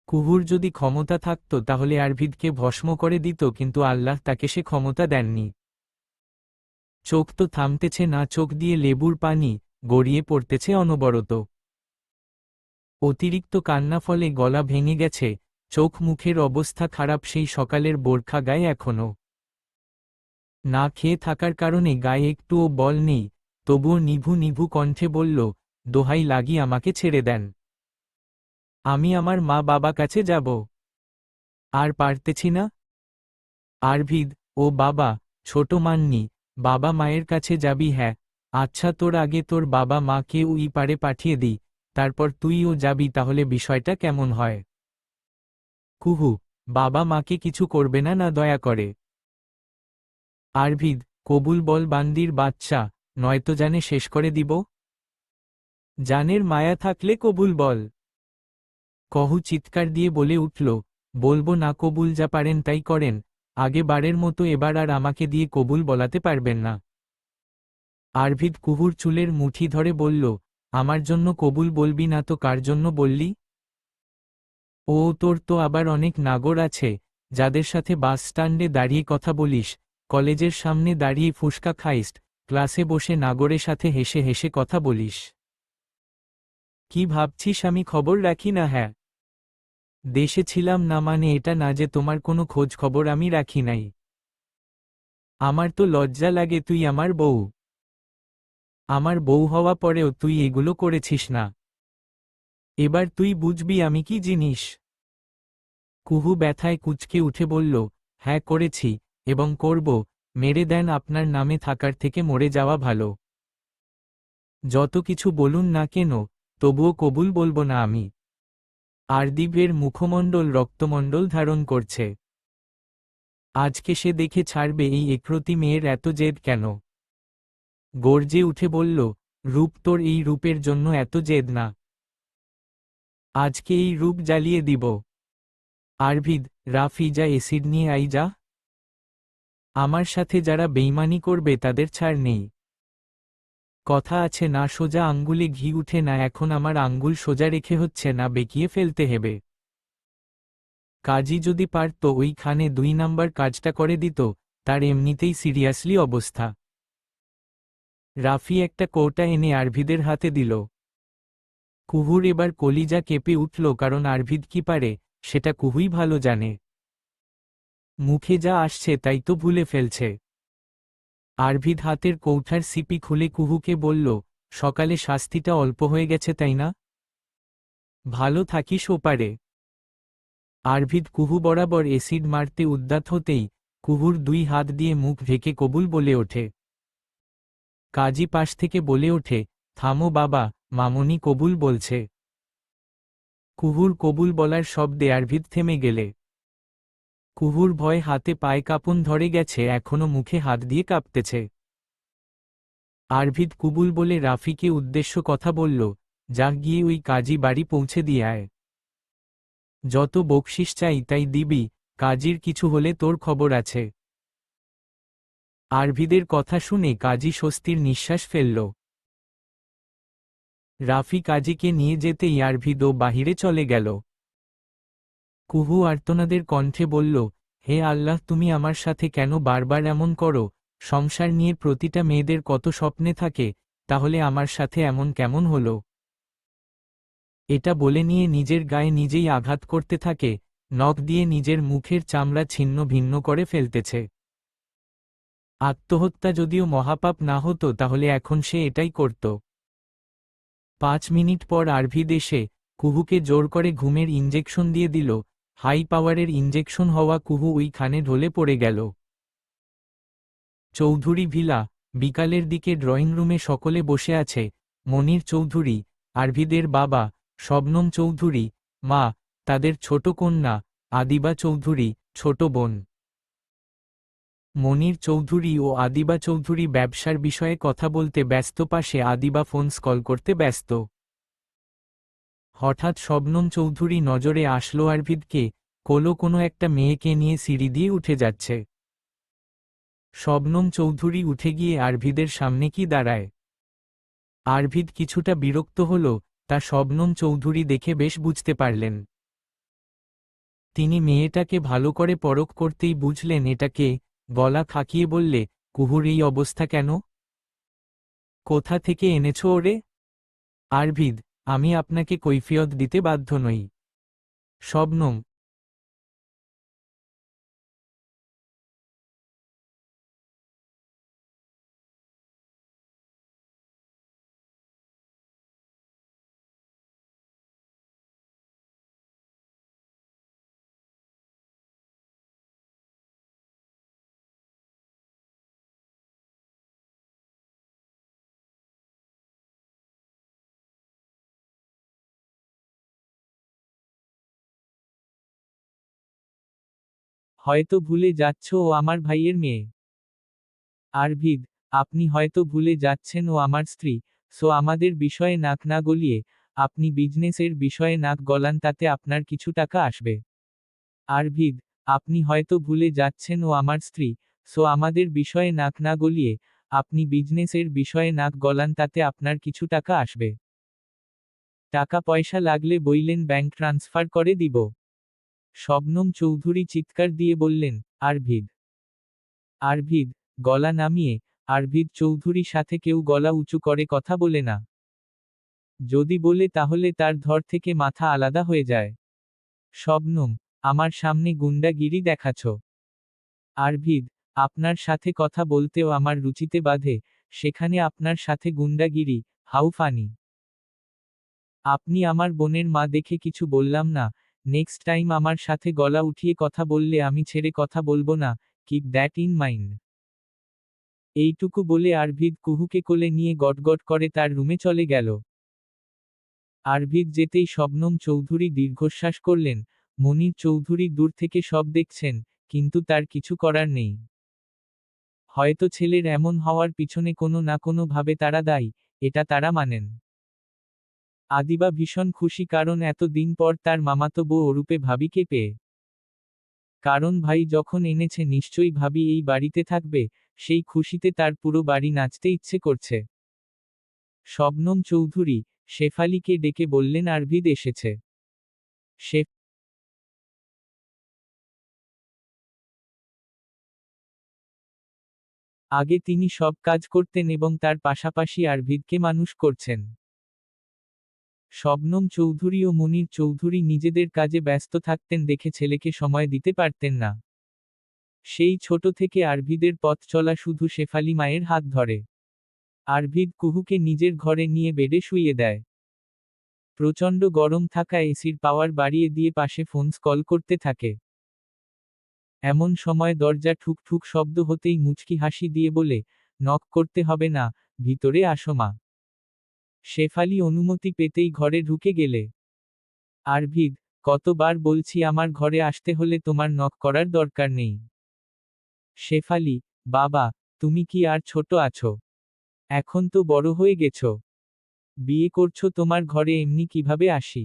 কুহুর যদি ক্ষমতা থাকত তাহলে আরভিদকে ভস্ম করে দিত, কিন্তু আল্লাহ তাকে সে ক্ষমতা দেননি। চোখ তো থামতেছে না, চোখ দিয়ে লেবুর পানি গড়িয়ে পড়তেছে অনবরত। অতিরিক্ত কান্না ফলে গলা ভেঙে গেছে, চোখ মুখের অবস্থা খারাপ, সেই সকালের বোরখা গায়ে এখনো। না খেয়ে থাকার কারণে গায়ে একটুও বল নেই, তবুও নিভু নিভু কণ্ঠে বলল, দোহাই লাগি আমাকে ছেড়ে দেন। আমি আমার মা বাবা কাছে যাব। আর পারতেছি না। আরভিদ, ও বাবা, ছোট মান্নি, বাবা মায়ের কাছে যাবি? হ্যাঁ। আচ্ছা, তোর আগে তোর বাবা মাকে ওই পারে পাঠিয়ে দিই, তারপর তুইও যাবি, তাহলে বিষয়টা কেমন হয়? কুহু, বাবা মাকে কিছু করবে না না, দয়া করে? আরভিদ, কবুল বল বান্দির বাচ্চা, নয়তো জানে শেষ করে দিব। জানের মায়া থাকলে কবুল বল। কহু চিৎকার দিয়ে বলে উঠল, বলবো না কবুল, যা পারেন তাই করেন, আগে বারের মতো এবার আর আমাকে দিয়ে কবুল বলাতে পারবেন না। আরভিদ কুহুর চুলের মুঠি ধরে বলল, আমার জন্য কবুল বলবি না তো কার জন্য বললি? ও তোর তো আবার অনেক নাগর আছে, যাদের সাথে বাস স্ট্যান্ডে দাঁড়িয়ে কথা বলিস, কলেজের সামনে দাঁড়িয়ে ফুসকা খাইস, ক্লাসে বসে নাগরের সাথে হেসে হেসে কথা বলিস। কি ভাবছিস আমি খবর রাখি না? হ্যাঁ, দেশে ছিলাম না মানে এটা না যে তোমার কোনো খোঁজ খবর আমি রাখি নাই। আমার তো লজ্জা লাগে, তুই আমার বউ। আমার বউ হওয়া পরেও তুই এগুলো করেছিস না। এবার তুই বুঝবি আমি কি জিনিস। কুহু ব্যথায় কুঁচকে উঠে বলল, হ্যাঁ করেছি, এবং করব, মেরে দেন, আপনার নামে থাকার থেকে মরে যাওয়া ভালো। যত কিছু বলুন না কেন, তবুও কবুল বলবো না আমি। আরদীপের মুখমণ্ডল রক্তমণ্ডল ধারণ করছে। আজকে সে দেখে ছাড়বে এই একরতি মেয়ের এত জেদ কেন। গর্জে উঠে বলল, রূপ, তোর এই রূপের জন্য এত জেদ না। আজকে এই রূপ জ্বালিয়ে দিব। আরভিদ, রাফি, যা এসিড নিয়ে আই যা। আমার সাথে যারা বেইমানি করবে তাদের ছাড় নেই। কথা আছে না, সোজা আঙ্গুলে ঘি উঠে না, এখন আমার আঙ্গুল সোজা রেখে হচ্ছে না, বেঁকিয়ে ফেলতে হবে। কাজী যদি পারত ওইখানে 2 নাম্বার কাজটা করে দিত, তার এমনিতেই সিরিয়াসলি অবস্থা। রাফি একটা কৌটা এনে আরভিদের হাতে দিল। কুহুর এবার কলিজা কেঁপে উঠল, কারণ আরভিদ কি পারে সেটা কুহুই ভালো জানে। মুখে যা আসছে তাই তো ভুলে ফেলছে। আরভিদ হাতের কৌঠার সিপি খুলে কুহুকে বলল, সকালে শাস্তিটা অল্প হয়ে গেছে তাই না? ভালো থাকিস ওপারে। আরভিদ কুহু বরাবর এসিড মারতে উদ্যত হতেই কুহুর 2 হাত দিয়ে মুখ ঢেকে কবুল বলে ওঠে। কাজী পাশ থেকে বলে ওঠে, থামো বাবা, মামুনি কবুল বলছে। কুহুর কবুল বলার শব্দে আরভিদ থেমে গেলে। কুহুর ভয় হাতে পায়ে কাঁপুন ধরে গেছে, এখনো মুখে হাত দিয়ে কাঁপতেছে। আরভিদ কুবুল বলে রাফিকে উদ্দেশ্য কথা বলল, যা গিয়ে ওই কাজী বাড়ি পৌঁছে দিয়ে আয়। যত বকশিস চাই তাই দিবি, কাজীর কিছু হলে তোর খবর আছে। আরভিদের কথা শুনে কাজী স্বস্তির নিঃশ্বাস ফেলল। রাফি কাজীকে নিয়ে যেতেই আরভিদও বাহিরে চলে গেল। কুহু আর্তনাদের কণ্ঠে বলল, হে আল্লাহ, তুমি আমার সাথে কেন বারবার এমন করো? সংসার নিয়ে প্রতিটা মেয়েদের কত স্বপ্নে থাকে, তাহলে আমার সাথে এমন কেমন হলো? এটা বলে নিয়ে নিজের গায়ে নিজেই আঘাত করতে থাকে, নখ দিয়ে নিজের মুখের চামড়া ছিন্ন ভিন্ন করে ফেলতেছে। আত্মহত্যা যদিও মহাপাপ না হতো তাহলে এখন সে এটাই করত। 5 মিনিট পর আরভিদ এসে কুহুকে জোর করে ঘুমের ইঞ্জেকশন দিয়ে দিল। হাই পাওয়ারের ইঞ্জেকশন হওয়া কুহু ওইখানে ঢলে পড়ে গেল। চৌধুরী ভিলা, বিকালের দিকে ড্রয়িং রুমে সকলে বসে আছে। মনির চৌধুরী, আরভিদের বাবা, শবনম চৌধুরী, মা, তাদের ছোট কন্যা, আদিবা চৌধুরী, ছোট বোন। মনির চৌধুরী ও আদিবা চৌধুরী ব্যবসার বিষয়ে কথা বলতে ব্যস্ত, পাশে আদিবা ফোনস কল করতে ব্যস্ত। হঠাৎ শবনম চৌধুরী নজরে আসলো আরভিদকে, কোনো একটা মেয়েকে নিয়ে সিঁড়ি দিয়ে উঠে যাচ্ছে। শবনম চৌধুরী উঠে গিয়ে আরভিদের সামনে কি দাঁড়ায়। আরভিদ কিছুটা বিরক্ত হল, তা শবনম চৌধুরী দেখে বেশ বুঝতে পারলেন। তিনি মেয়েটাকে ভালো করে পরখ করতেই বুঝলেন এটাকে। গলা খাকিয়ে বললে, কুহুর এই অবস্থা কেন? কোথা থেকে এনেছো ওরে? আরভিদ, আমি আপনাকে কৈফিয়ত দিতে বাধ্য নই। শবনম, হয়তো ভুলে যাচ্ছ ও আমার ভাইয়ের মেয়ে। আরভিদ, আপনি হয়তো ভুলে যাচ্ছেন ও আমার স্ত্রী। সো আমাদের বিষয়ে নাক না গলিয়ে আপনি বিজনেসের বিষয়ে নাক গলান, তাতে আপনার কিছু টাকা আসবে। আরভিদ, আপনি হয়তো ভুলে যাচ্ছেন ও আমার স্ত্রী। সো আমাদের বিষয়ে নাক না গলিয়ে আপনি বিজনেসের বিষয়ে নাক গলান, তাতে আপনার কিছু টাকা আসবে। টাকা পয়সা লাগলে বইলেন, ব্যাংক ট্রান্সফার করে দিব। শবনম চৌধুরী চিৎকার দিয়ে বললেন, আরভিদ। আরভিদ, গলা নামিয়ে। আরভিদ চৌধুরী, সাথে কেউ গলা উঁচু করে কথা বলে না। যদি বলে তাহলে তার ধর থেকে মাথা আলাদা হয়ে যায়। শবনম, আমার সামনে গুন্ডাগিরি দেখাচ্ছ। আরভিদ, আপনার সাথে কথা বলতেও আমার রুচিতে বাধে, সেখানে আপনার সাথে গুন্ডাগিরি, হাউ ফানি। আপনি আমার বোনের মা দেখে কিছু বললাম না। নেক্সট টাইম আমার সাথে গলা উঠিয়ে কথা বললে আমি ছেড়ে কথা বলবো না, কিপ দ্যাট ইন মাইন্ড। এইটুকু বলে আরভিদ কুহুকে কোলে নিয়ে গটগট করে তার রুমে চলে গেল। আরভিদ যেতেই শবনম চৌধুরী দীর্ঘশ্বাস করলেন। মনির চৌধুরী দূর থেকে সব দেখছেন, কিন্তু তার কিছু করার নেই। হয়তো ছেলের এমন হওয়ার পিছনে কোনো না কোনো ভাবে তারা দায়ী, এটা তারা মানেন। আদিবা ভীষণ খুশি, কারণ এত দিন পর তার মামাতো বউ অরূপে ভাবিকে পেয়ে। কারণ ভাই যখন এনেছে নিশ্চয়ই ভাবি এই বাড়িতে থাকবে, সেই খুশিতে তার পুরো বাড়ি নাচতে ইচ্ছে করছে। শবনম চৌধুরী শেফালিকে ডেকে বললেন, আরভিদ এসেছে। শেফ আগে তিনি সব কাজ করতেন এবং তার পাশাপাশি আরভিদকে মানুষ করছেন। শবনম চৌধুরী ও মনির চৌধুরী নিজেদের কাজে ব্যস্ত থাকতেন দেখে ছেলেকে সময় দিতে পারতেন না। সেই ছোট থেকে আরভিদের পথ চলা শুধু শেফালি মায়ের হাত ধরে। আরভিদ কুহুকে নিজের ঘরে নিয়ে বেডে শুইয়ে দেয়। প্রচণ্ড গরম থাকায় এসির পাওয়ার বাড়িয়ে দিয়ে পাশে ফোনস কল করতে থাকে। এমন সময় দরজা ঠুক ঠুক শব্দ হতেই মুচকি হাসি দিয়ে বলে, নক করতে হবে না, ভিতরে আসো মা। শেফালি অনুমতি পেতেই ঘরে ঢুকে গেলে। আরভিদ, কতবার বলছি আমার ঘরে আসতে হলে তোমার নক করার দরকার নেই। শেফালি, বাবা, তুমি কি আর ছোট আছো? এখন তো বড় হয়ে গেছো। বিয়ে করছো, তোমার ঘরে এমনি কিভাবে আসি?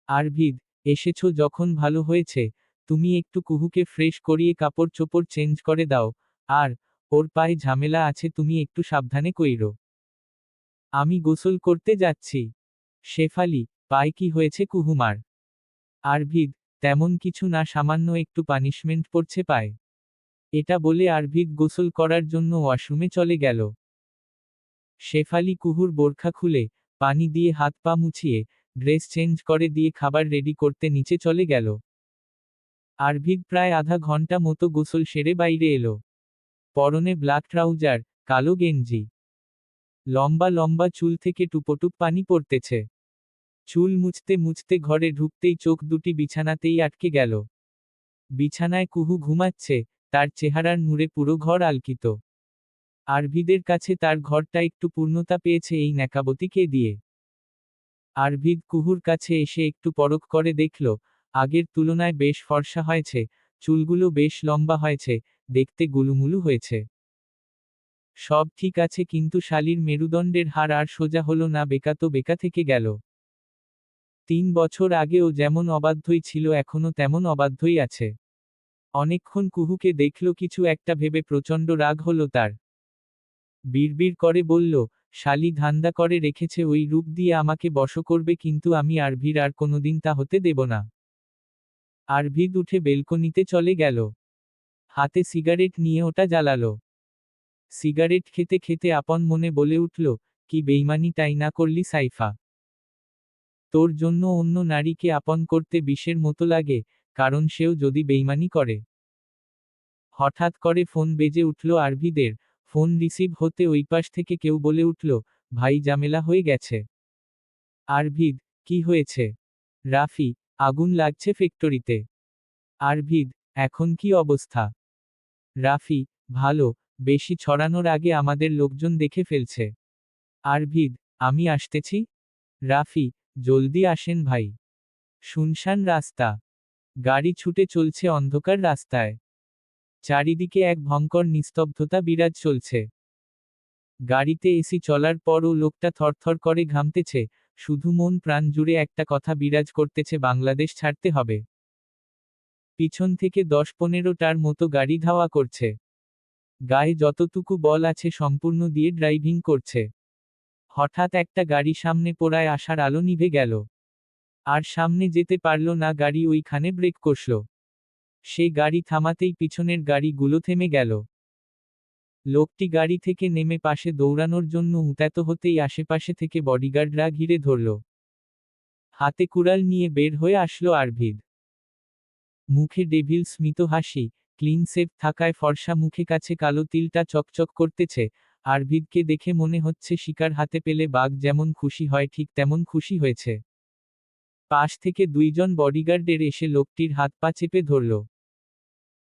আরভিদ, এসেছো যখন ভালো হয়েছে। তুমি একটু কুহুকে ফ্রেশ করিয়ে কাপড় চোপড় চেঞ্জ করে দাও। আর ওর পায়ে ঝামেলা আছে, তুমি একটু সাবধানে কইরো। আমি গোসল করতে যাচ্ছি। শেফালি, পায়ে কি হয়েছে কুহুমার? আরভিদ, তেমন কিছু না, সামান্য একটু পানিশমেন্ট পড়ছে পায়ে। এটা বলে আরভিদ গোসল করার জন্য ওয়াশরুমে চলে গেল। শেফালি কুহুর বোরখা খুলে পানি দিয়ে হাত পা মুছিয়ে ড্রেস চেঞ্জ করে দিয়ে খাবার রেডি করতে নিচে চলে গেল। আরভিদ প্রায় আধা ঘন্টা মতো গোসল সেরে বাইরে এলো। পরনে ব্ল্যাক ট্রাউজার, কালো গেঞ্জি। লম্বা লম্বা চুল থেকে টুপোটুপ পানি পড়তেছে। চুল মুছতে মুছতে ঘরে ঢুকতেই চোখ দুটি বিছানাতেই আটকে গেল। বিছানায় কুহু ঘুমাচ্ছে, তার চেহারার নূরে পুরো ঘর আলোকিত। আরভিদের কাছে তার ঘরটা একটু পূর্ণতা পেয়েছে এই ন্যাকাবতীকে দিয়ে। আরভিদ কুহুর কাছে এসে একটু পরখ করে দেখল, আগের তুলনায় বেশ ফর্সা হয়েছে, চুলগুলো বেশ লম্বা হয়েছে, দেখতে গুলুমুলু হয়েছে। সব ঠিক আছে, কিন্তু শালীর মেরুদণ্ডের হাড় আর সোজা হলো না, বেঁকা তো বেঁকা থেকে গেল। 3 বছর আগেও যেমন অবাধ্যই ছিল এখনো তেমন অবাধ্যই আছে। অনেকক্ষণ কুহুকে দেখল, কিছু একটা ভেবে প্রচণ্ড রাগ হলো তার। বিড়বিড় করে বলল, শালী ধান্দা করে রেখেছে ওই রূপ দিয়ে আমাকে বশ করবে, কিন্তু আমি আরভির আর কোনোদিন তা হতে দেব না। আরভিদ উঠে বেলকনিতে চলে গেল। হাতে সিগারেট নিয়ে ওটা জ্বালালো। সিগারেট খেতে খেতে আপন মনে বলে উঠল, কি বেইমানিটাই না করলি সাইফা। তোর জন্য অন্য নারীকে আপন করতে বিষের মতো লাগে, কারণ সেও যদি বেইমানি করে। হঠাৎ করে ফোন বেজে উঠল আরভিদের। ফোন রিসিভ হতে ওই পাশ থেকে কেউ বলে উঠল, ভাই ঝামেলা হয়ে গেছে। আরভিদ, কি হয়েছে? রাফি, আগুন লাগছে ফ্যাক্টরিতে। আরভিদ, এখন কি অবস্থা? রাফি, ভালো, বেশি ছড়ানোর আগে আমাদের লোকজন দেখে ফেলছে। আরভিদ, আমি আসতেছি। রাফি, জলদি আসেন ভাই। শুনশান রাস্তা। গাড়ি ছুটে চলছে অন্ধকার রাস্তায়। চারিদিকে এক ভয়ঙ্কর নিস্তব্ধতা বিরাজ চলছে। গাড়িতে এসি চলার পরও লোকটা থরথর করে ঘামতেছে, শুধু মন প্রাণ জুড়ে একটা কথা বিরাজ করতেছে, বাংলাদেশ ছাড়তে হবে। পিছন থেকে 10-15টার মতো গাড়ি ধাওয়া করছে। গায়ে যতটুকু বল আছে সম্পূর্ণ দিয়ে ড্রাইভিং করছে। হঠাৎ একটা গাড়ি সামনে পোড়ায় আসার আলো নিভে গেল। আর সামনে যেতে পারল না গাড়ি, ওইখানে ব্রেক কষল। সে গাড়ি থামাতেই পিছনের গাড়িগুলো থেমে গেল। লোকটি গাড়ি থেকে নেমে পাশে দৌড়ানোর জন্য উত্যত হতেই আশেপাশে থেকে বডিগার্ডরা ঘিরে ধরল। হাতে কুড়াল নিয়ে বের হয়ে আসলো আরভিদ। মুখে ডেভিল স্মিত হাসি, ক্লিন শেভ থাকায় ফর্সা মুখে কাছে কালো তিলটা চকচক করতেছে। আরভিদকে দেখে মনে হচ্ছে শিকার হাতে পেলে বাঘ যেমন খুশি হয় ঠিক তেমন খুশি হয়েছে। পাশ থেকে 2জন বডিগার্ডের এসে লোকটির হাত পা চেপে ধরল।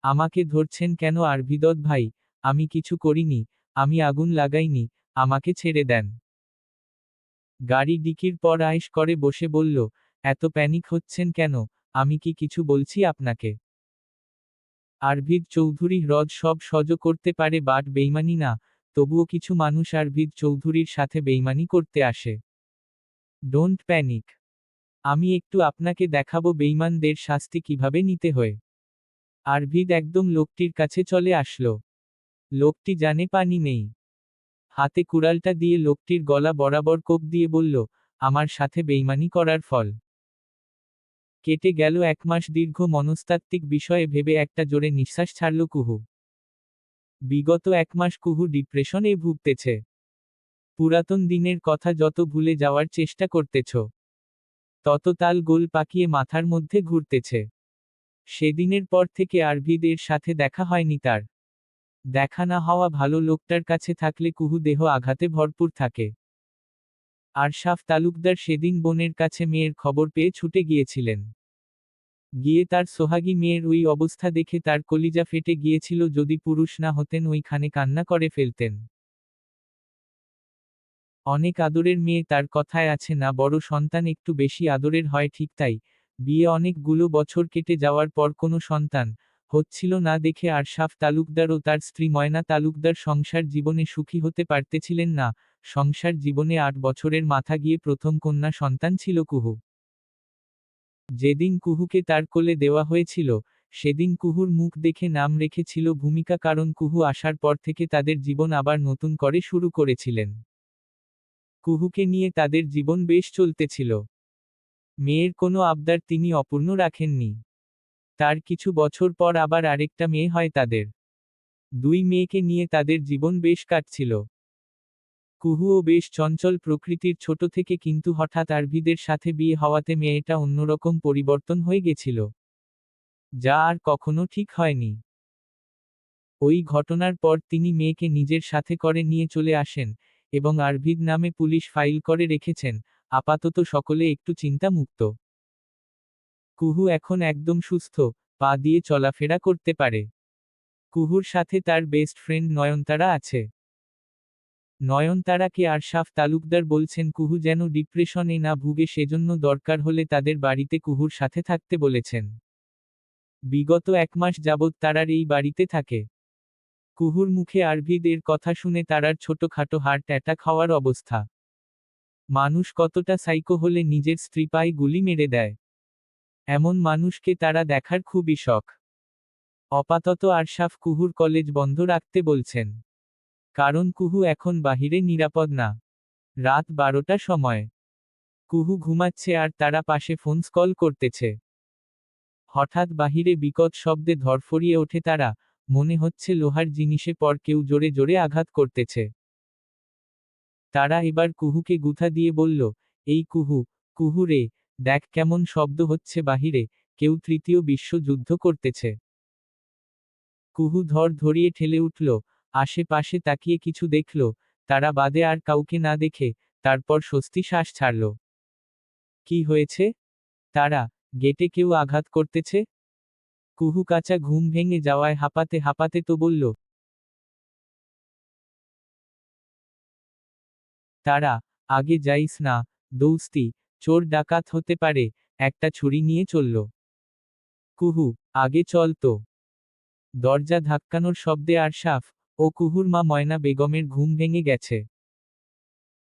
আমাকে ধরছেন কেন আরভিদত ভাই? আমি কিছু করিনি, আমি আগুন লাগাইনি, আমাকে ছেড়ে দেন। গাড়ি ডিকির পর আয়েশ করে বসে বলল, এত প্যানিক হচ্ছেন কেন? আমি কি কিছু বলছি আপনাকে? আরভিদ চৌধুরী হ্রদ সব সহ্য করতে পারে বাট বেইমানি না, তবুও কিছু মানুষ আরভিদ চৌধুরীর সাথে বেইমানি করতে আসে। Don't panic. আমি একটু আপনাকে দেখাবো বেইমানদের শাস্তি কিভাবে নিতে হয়। আরভিদ একদম লোকটির কাছে চলে আসলো। লোকটি জানে পানি নেই। হাতে কুড়ালটা দিয়ে লোকটির গলা বরাবর কোপ দিয়ে বলল, আমার সাথে বেইমানি করার ফল। কেটে গেল 1 মাস। দীর্ঘ মনস্তাত্ত্বিক বিষয়ে ভেবে একটা জোরে নিঃশ্বাস ছাড়ল কুহু। বিগত 1 মাস কুহু ডিপ্রেশনে ভুগতেছে। পুরাতন দিনের কথা যত ভুলে যাওয়ার চেষ্টা করতেছ, তত তাল গোল পাকিয়ে মাথার মধ্যে ঘুরতেছে। সেদিনের পর থেকে আরভিদের সাথে দেখা হয়নি তার। দেখা না হওয়া ভালো, লোকটার কাছে থাকলে কুহু দেহ আঘাতে ভরপুর থাকে। আরশাফ তালুকদার সেদিন বোনের কাছে মেয়ের খবর পেয়ে ছুটে গিয়েছিলেন। গিয়ে তার সোহাগী মেয়ের ওই অবস্থা দেখে তার কলিজা ফেটে গিয়েছিল, যদি পুরুষ না হতেন ওইখানে কান্না করে ফেলতেন। অনেক আদরের মেয়ে, তার কথায় আছে না, বড় সন্তান একটু বেশি আদরের হয়, ঠিক তাই। বিয়ে অনেকগুলো বছর কেটে যাওয়ার পর কোনো সন্তান হচ্ছিল না দেখে আরশাফ তালুকদার ও তার স্ত্রী ময়না তালুকদার সংসার জীবনে সুখী হতে পারতেছিলেন না। সংসার জীবনে 8 বছরের মাথা গিয়ে প্রথম কন্যা সন্তান ছিল কুহু। যেদিন কুহুকে তার কোলে দেওয়া হয়েছিল, সেদিন কুহুর মুখ দেখে নাম রেখেছিল ভূমিকা, কারণ কুহু আসার পর থেকে তাদের জীবন আবার নতুন করে শুরু করেছিলেন। কুহুকে নিয়ে তাদের জীবন বেশ চলতেছিল। মেয়ের কোনো আবদার তিনি অপূর্ণ রাখেননি। তার কিছু বছর পর আবার আরেকটা মেয়ে হয় তাদের। 2 মেয়েকে নিয়ে তাদের জীবন বেশ কাটছিল। কুহুও বেশ চঞ্চল প্রকৃতির ছোট থেকে, কিন্তু হঠাৎ আরভিদের সাথে বিয়ে হওয়াতে মেয়েটা অন্যরকম পরিবর্তন হয়ে গেছিল, যা আর কখনো ঠিক হয়নি। ওই ঘটনার পর তিনি মেয়েকে নিজের সাথে করে নিয়ে চলে আসেন, এবং আরভিদ নামে পুলিশ ফাইল করে রেখেছেন। আপাতত সকলে একটু চিন্তামুক্ত। কুহু এখন একদম সুস্থ, পা দিয়ে চলাফেরা করতে পারে। কুহুর সাথে তার বেস্ট ফ্রেন্ড নয়নতারা আছে। নয়নতারাকে আরশাফ তালুকদার বলছেন কুহু যেন ডিপ্রেশনে না ভুগে, সেজন্য দরকার হলে তাদের বাড়িতে কুহুর সাথে থাকতে বলেছেন। বিগত 1 মাস যাবৎ তারার এই বাড়িতে থাকে। কুহুর মুখে আরভিদ এর কথা শুনে তারার ছোটখাটো হার্ট অ্যাটাক হওয়ার অবস্থা। মানুষ কতটা সাইকো হলে নিজের স্ত্রী পায়ে গুলি মেরে দেয়, এমন মানুষকে তারা দেখার খুবই শখ। আপাতত আরশাফ কুহুর কলেজ বন্ধ রাখতে বলছেন, কারণ কুহু এখন বাহিরে নিরাপদ না। রাত 12টা সময় কুহু ঘুমাচ্ছে আর তারা পাশে ফোন কল করতেছে। হঠাৎ বাহিরে বিকট শব্দে ধরফরিয়ে ওঠে তারা, মনে হচ্ছে লোহার জিনিসে পর কেউ জোরে জোরে আঘাত করতেছে। তারা এবার কুহুকে গুথা দিয়ে বলল, এই কুহু, কুহু রে, দেখ কেমন শব্দ হচ্ছে বাহিরে, কেউ তৃতীয় বিশ্বযুদ্ধ করতেছে। কুহু ধর ধরিয়ে ঠেলে উঠল, আশেপাশে তাকিয়ে কিছু দেখল, তারা বাদে আর কাউকে না দেখে, তারপর স্বস্তি শ্বাস ছাড়ল। কি হয়েছে? তারা, গেটে কেউ আঘাত করতেছে? কুহু কাঁচা ঘুম ভেঙে যাওয়ায় হাঁপাতে হাঁপাতে তো বলল। তারা, আগে যাইস না, দৌস্তি, চোর ডাকাত হতে পারে, একটা ছুরি নিয়ে চলল। কুহু, আগে চল তো। দরজা ধাক্কানোর শব্দে আরশাফ ও কুহুর মা ময়না বেগমের ঘুম ভেঙে গেছে।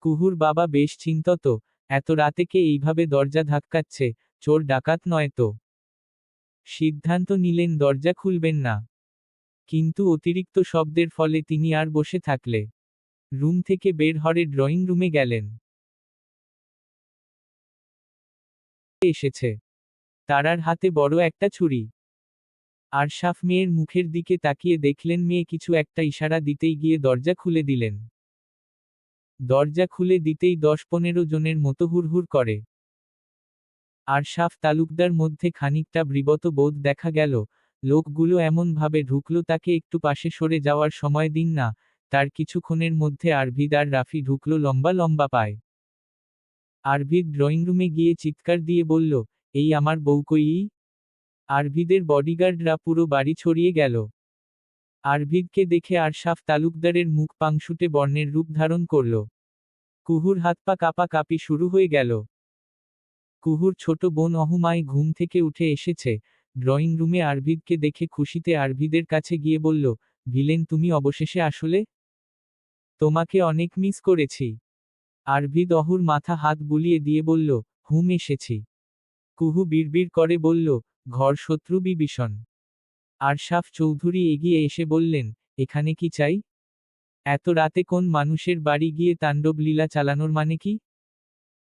কুহুর বাবা বেশ চিন্তিত, এত রাতে কে এইভাবে দরজা ধাক্কাচ্ছে, চোর ডাকাত নয় তো। সিদ্ধান্ত নিলেন দরজা খুলবেন না। কিন্তু অতিরিক্ত শব্দের ফলে তিনি আর বসে থাকলে রুম থেকে বের হয়ে ড্রয়িং রুমে গেলেন। এসেছে তারার হাতে বড় একটা ছুরি। আরশাফ মেয়ের মুখের দিকে তাকিয়ে দেখলেন মেয়ে কিছু একটা ইশারা দিতেই গিয়ে দরজা খুলে দিলেন। দরজা খুলে দিতেই 10-15 জনের মতো হুড়হুড় করে। আরশাফ তালুকদার মধ্যে খানিকটা বিব্রত বোধ দেখা গেল, লোকগুলো এমনভাবে ঢুকলো তাকে একটু পাশে সরে যাওয়ার সময় দিন না, তার কিছুক্ষণের মধ্যে আরভিদ আর রাফি ঢুকলো লম্বা লম্বা পায়। আরভিদ ড্রয়িং রুমে গিয়ে চিৎকার দিয়ে বলল, এই আমার বউ কই? আরভিদের বডিগার্ডরা পুরো বাড়ি ছড়িয়ে গেল। আরভিদকে দেখে আরশাফ তালুকদারের মুখ পাংশুটে বর্ণের রূপ ধারণ করল। কুহুর হাত পা কাঁপাকাঁপি শুরু হয়ে গেল। কুহুর ছোট বোন অহুমাই ঘুম থেকে উঠে এসেছে, ড্রয়িং রুমে আরভিদকে দেখে খুশিতে আরভিদের কাছে গিয়ে বলল, ভিলেন তুমি অবশেষে আসলে? তোমাকে অনেক মিস করেছি। আরভিদ অহুর মাথা হাত বুলিয়ে দিয়ে বলল, হুম এসেছি। কুহু বিড়বিড় করে বলল, ঘর শত্রু বিভীষণ। আরশাফ চৌধুরী এগিয়ে এসে বললেন, এখানে কি চাই? এত রাতে কোন মানুষের বাড়ি গিয়ে তাণ্ডব লীলা চালানোর মানে কি?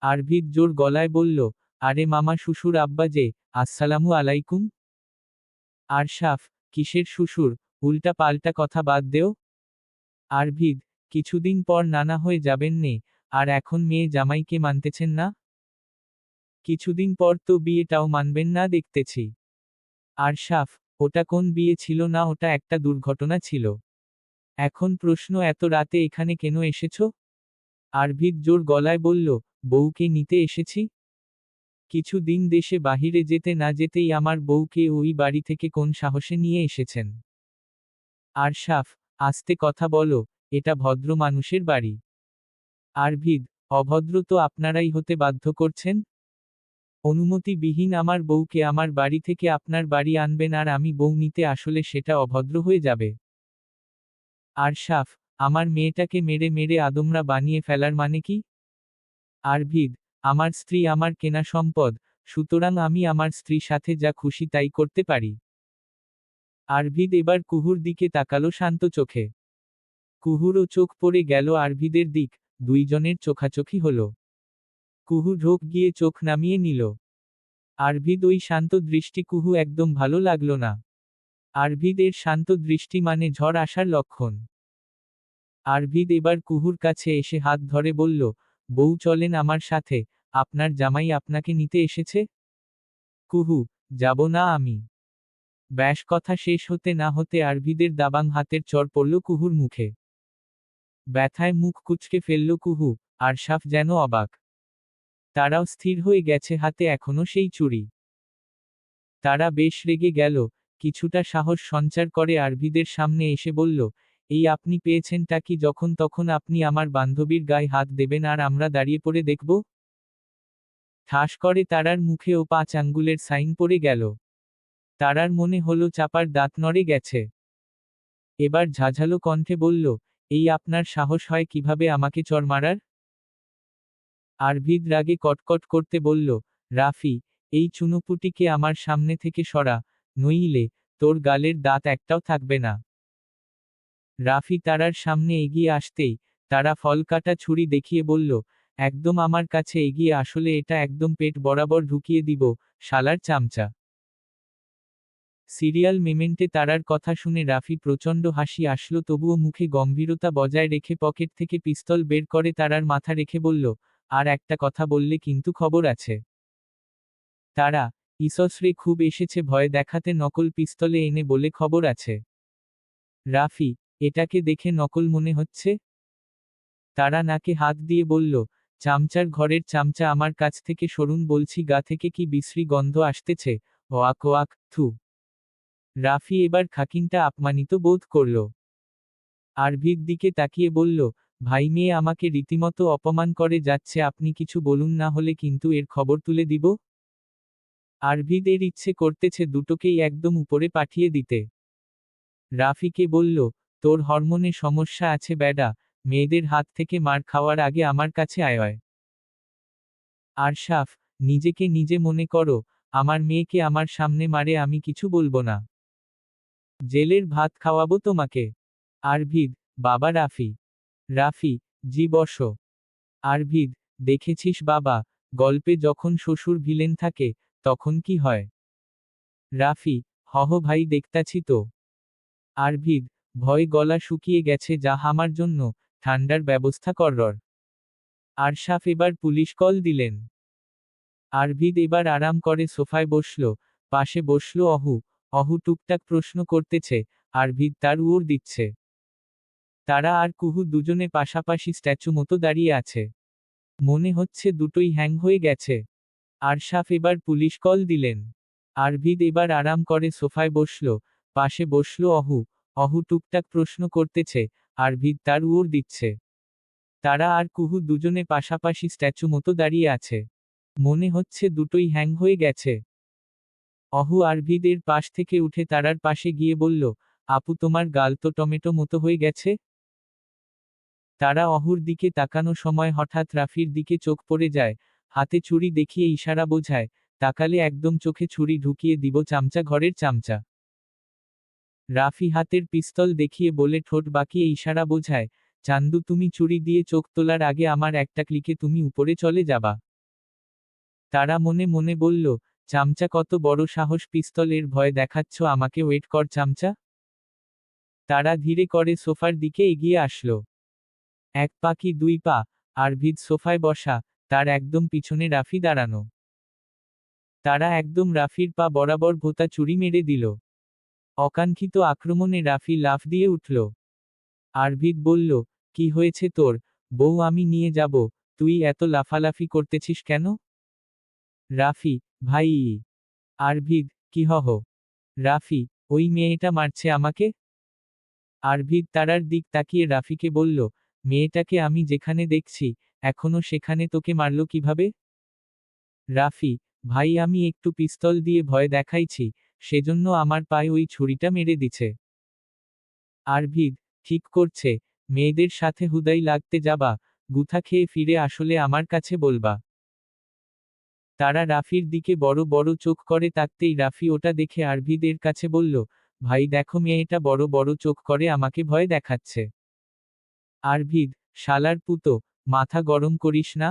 আরভিদ জোর গলায় বলল, আরে মামা শ্বশুর আব্বা যে, আসসালামু আলাইকুম। আরশাফ, কিসের শ্বশুর, উল্টা পাল্টা কথা বাদ দেও। আরভিদ, কিছুদিন পর নানা হয়ে যাবেন নে, আর এখন মেয়ে জামাইকে মানতেছেন না? কিছুদিন পর তো বিয়েটাও মানবেন না দেখতেছি। আরশাফ, ওটা কোন বিয়ে ছিল না, ওটা একটা দুর্ঘটনা ছিল। এখন প্রশ্ন এত রাতে এখানে কেন এসেছ? আরভিদ জোর গলায় বলল, বউকে নিতে এসেছি। কিছু দিন দেশে বাহিরে যেতে না যেতেই আমার বউকে ওই বাড়ি থেকে কোন সাহসে নিয়ে এসেছেন? আরশাফ, আস্তে কথা বলো, এটা ভদ্র মানুষের বাড়ি। আরভিদ, অভদ্র তো আপনারাই হতে বাধ্য করছেন। অনুমতিবিহীন আমার বউকে আমার বাড়ি থেকে আপনার বাড়ি আনবেন আর আমি বউ নিতে আসলে সেটা অভদ্র হয়ে যাবে। আরশাফ, আমার মেয়েটাকে মেরে মেরে আদমরা বানিয়ে ফেলার মানে কি? আরভিদ, আমার স্ত্রী আমার কেনা সম্পদ, সুতরাং আমি আমার স্ত্রীর সাথে যা খুশি তাই করতে পারি। আরভিদ এবার কুহুর দিকে তাকালো শান্ত চোখে। কুহুরও চোখ পড়ে গেল আরভিদের দিক, দুইজনের চোখাচোখি হলো। কুহু ঢোক গিয়ে চোখ নামিয়ে নিল। আরভিদ ওই শান্ত দৃষ্টি কুহু একদম ভালো লাগলো না। আরভিদ এর শান্ত দৃষ্টি মানে ঝড় আসার লক্ষণ। আরভিদ এবার কুহুর কাছে এসে হাত ধরে বলল, বউ চলেন আমার সাথে, আপনার জামাই আপনাকে নিতে এসেছে। কুহু, যাব না আমি। ব্যাস কথা শেষ হতে না হতে আরভিদের দাবাং হাতের চড় পড়ল কুহুর মুখে। ব্যথায় মুখ কুঁচকে ফেলল কুহু, আরশাফ যেন অবাক। তারাও স্থির হয়ে গেছে, হাতে এখনো সেই চুড়ি। তারা বেশ রেগে গেল, কিছুটা সাহস সঞ্চার করে আরভিদের সামনে এসে বলল, এই আপনি পেয়েছেনটা কি? যখন তখন আপনি আমার বান্ধবীর গায়ে হাত দেবেন আর আমরা দাঁড়িয়ে পড়ে দেখব? ঠাস করে তারার মুখে ও 5 আঙ্গুলের সাইন পড়ে গেল। তারার মনে হলো চাপার দাঁত নড়ে গেছে। এবার ঝাঝালো কণ্ঠে বলল, এই আপনার সাহস হয় কিভাবে আমাকে চড় মারার? আরভিদ রাগে কটকট করতে বলল, রাফি, এই চুনোপুটিকে আমার সামনে থেকে সরা, নইলে তোর গালের দাঁত একটাও থাকবে না। রাফি তারার সামনে এগিয়ে আসতেই তারা ফল কাটা ছুরি দেখিয়ে বলল, একদম আমার কাছে এগিয়ে আসলে এটা একদম পেট বরাবর ঢুকিয়ে দিব, শালার চামচা। সিরিয়াল মেমেন্টে তারার কথা শুনে রাফি প্রচণ্ড হাসি আসলো, তবুও মুখে গম্ভীরতা বজায় রেখে পকেট থেকে পিস্তল বের করে তারার মাথা রেখে বলল, আর একটা কথা বললে কিন্তু খবর আছে। তারা, ইসসরে খুব এসেছে ভয় দেখাতে নকল পিস্তলে এনে বলে খবর আছে। রাফি, এটাকে দেখে নকল মনে হচ্ছে? তারা নাকে হাত দিয়ে বলল, চামচার ঘরের চামচা, আমার কাছ থেকে সরুন বলছি, গা থেকে কি বিশ্রী গন্ধ আসতেছে, ওয়াক ওয়াক, থু। রাফি এবার খাকিনটা আপমানিত বোধ করল। আরভির দিকে তাকিয়ে বলল, ভাই, মেয়ে আমাকে রীতিমতো অপমান করে যাচ্ছে, আপনি কিছু বলুন, না হলে কিন্তু এর খবর তুলে দিব। আরভিদ এর ইচ্ছে করতেছে দুটোকেই একদম উপরে পাঠিয়ে দিতে। রাফিকে বলল, তোর হরমোনে সমস্যা আছে ব্যাডা, মেয়েদের হাত থেকে মার খাওয়ার আগে আমার কাছে আয়। আরশাফ, নিজেকে নিজে মনে করো, আমার মেয়েকে আমার সামনে মারে, আমি কিছু বলবো না। জেলের ভাত খাওয়াবো তোমাকে। আরভিদ, বাবা রাফি। রাফি, জি বসো। আরভিদ, দেখেছিস বাবা, গল্পে যখন শ্বশুর ভিলেন থাকে, তখন কি হয়? রাফি, হহ ভাই, দেখতাছি তো। আরভিদ, ভয় গলা শুকিয়ে গেছে, যা আমার জন্য ঠান্ডার ব্যবস্থা করর। আরশাফ এবার পুলিশ কল দিলেন। আরভিদ এবার আরাম করে সোফায় বসল, পাশে বসল অহু। অহু টুকটাক প্রশ্ন করতেছে, আরভিদ তার উড় দিচ্ছে। তারা আর কুহু দুজনে পাশাপাশি স্ট্যাচু মতো দাঁড়িয়ে আছে। মনে হচ্ছে দুটোই হ্যাং হয়ে গেছে। আরশাফ এবার পুলিশ কল দিলেন। আরভিদ এবার আরাম করে সোফায় বসল, পাশে বসল অহু। অহু টুকটাক প্রশ্ন করতেছে, আরভিদ তার উড় দিচ্ছে। তারা আর কুহু দুজনে পাশাপাশি স্ট্যাচু মতো দাঁড়িয়ে আছে। মনে হচ্ছে দুটোই হ্যাং হয়ে গেছে। অহু আরভিদের পাশ থেকে উঠে তারার পাশে গিয়ে বলল, আপু, তোমার গাল তো টমেটো মতো হয়ে গেছে। তারা অহুর দিকে তাকানো সময় হঠাৎ রাফির দিকে চোখ পড়ে যায়, হাতে ছুরি দেখিয়ে ইশারা বোঝায়, তাকালে একদম চোখে ছুরি ঢুকিয়ে দিব, চামচা, ঘরের চামচা। রাফি হাতের পিস্তল দেখিয়ে বলে, ঠোঁট বাঁকিয়ে ইশারা বোঝায়, চান্দু, তুমি চুরি দিয়ে চোখ তোলার আগে আমার একটা ক্লিকে তুমি উপরে চলে যাবা। তারা মনে মনে বলল, চামচা, কত বড় সাহস, পিস্তলের ভয় দেখাচ্ছ আমাকে, ওয়েট কর চামচা। তারা ধীরে করে সোফার দিকে এগিয়ে আসলো। এক পা কি দুই পা, আরভিদ সোফায় বসা, তার একদম পিছনে রাফি দাঁড়ানো। তারা একদম রাফির পা বরাবর ভোঁতা চুরি মেরে দিল। অকাঙ্ক্ষিত আক্রমণে রাফি লাফ দিয়ে উঠল। আরভিদ বলল, কি হয়েছে তোর? বউ আমি নিয়ে যাব, তুই এত লাফালাফি করতেছিস কেন? রাফি, ভাই। আরভিদ, কি হহ? রাফি, ওই মেয়েটা মারছে আমাকে। আরভিদ তারার দিক তাকিয়ে রাফিকে বলল, মেয়েটাকে আমি যেখানে দেখছি, এখনো সেখানে তোকে মারল কিভাবে? রাফি, ভাই, আমি একটু পিস্তল দিয়ে ভয় দেখাইছি, সেজন্য আমার পায়ে ওই ছুরিটা মেরে দিছে। আরভিদ, ঠিক করছে, মেয়েদের সাথে হুদাই লাগতে যাবা, গুথা খেয়ে ফিরে আসলে আমার কাছে বলবা। তারা রাফির দিকে বড় বড় চোখ করে তাকতেই রাফি ওটা দেখে আরভিদের কাছে বলল, ভাই দেখো, মেয়েটা বড় বড় চোখ করে আমাকে ভয় দেখাচ্ছে। আরভিদ, শালার পুতো, মাথা গরম করিস না।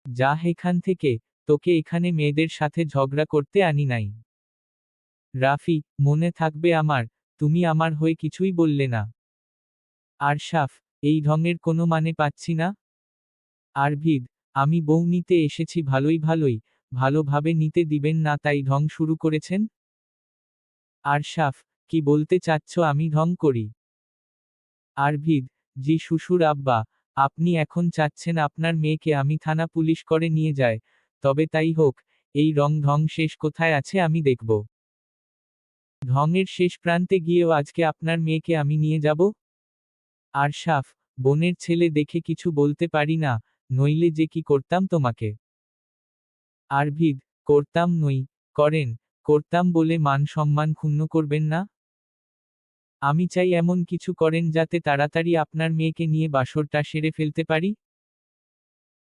যা এখান থেকে, তোকে এখানে মেয়েদের সাথে ঝগড়া করতে আনি নাই। রাফি, মনে থাকবে আমার, তুমি আমার হয়ে কিছুই বললে না। আরশাফ, এই ঢঙের কোনো মানে পাচ্ছি না। আরভিদ, আমি বউ নিতে এসেছি ভালোই ভালোই, ভালোভাবে নিতে দিবেন না তাই ঢং শুরু করেছেন? আরশাফ, কি বলতে চাচ্ছ আমি ঢং করি? আরভিদ, জি শ্বশুর আব্বা, আপনি এখন চাচ্ছেন আপনার মেয়েকে আমি থানা পুলিশ করে নিয়ে যায়, তবে তাই হোক, এই ঢং শেষ কোথায় আছে আমি দেখব। ঢংয়ের শেষ প্রান্তে গিয়েও আজকে আপনার মেয়েকে আমি নিয়ে যাব। আরশাফ, বোনের ছেলে দেখে কিছু বলতে পারি না, নইলে যে কি করতাম তোমাকে। আরভিদ, করতাম নই, করেন, করতাম বলে মান সম্মান ক্ষুণ্ণ করবেন না। আমি চাই এমন কিছু করেন যাতে তাড়াতাড়ি আপনার মেয়েকে নিয়ে বাসরটা সেরে ফেলতে পারি।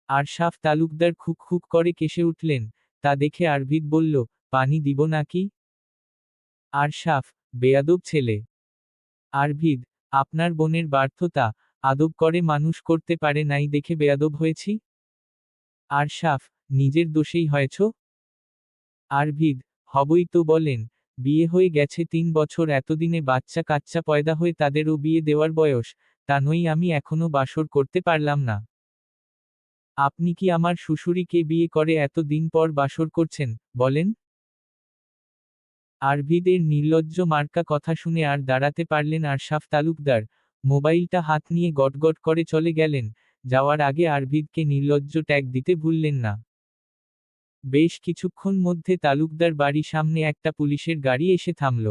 আরশাফ তালুকদার খুক খুক করে কেসে উঠলেন, তা দেখে আরভিদ বলল, পানি দিব নাকি? আরশাফ, বেয়াদব ছেলে। আরভিদ, আপনার বোনের ব্যর্থতা, আদব করে মানুষ করতে পারে নাই দেখে বেয়াদব হয়েছি। আরশাফ, নিজের দোষেই হয়েছ। আরভিদ, হবই তো বলেন, বিয়ে হয়ে গেছে 3 বছর, এতদিনে বাচ্চা কাচ্চা পয়দা হয়ে তাদেরও বিয়ে দেওয়ার বয়স, তা নই আমি এখনো বাসর করতে পারলাম না। আপনি কি আমার শ্বশুরিকে বিয়ে করে এত দিন পর বাসর করছেন, বলেন? আরভিদের নির্লজ্জ মার্কা কথা শুনে আর দাঁড়াতে পারলেন আরশাফ তালুকদার, মোবাইলটা হাত নিয়ে গটগট করে চলে গেলেন, যাওয়ার আগে আরভিদকে নির্লজ্জ ট্যাগ দিতে ভুললেন না। বেশ কিছুক্ষণ মধ্যে তালুকদার বাড়ি সামনে একটা পুলিশের গাড়ি এসে থামল।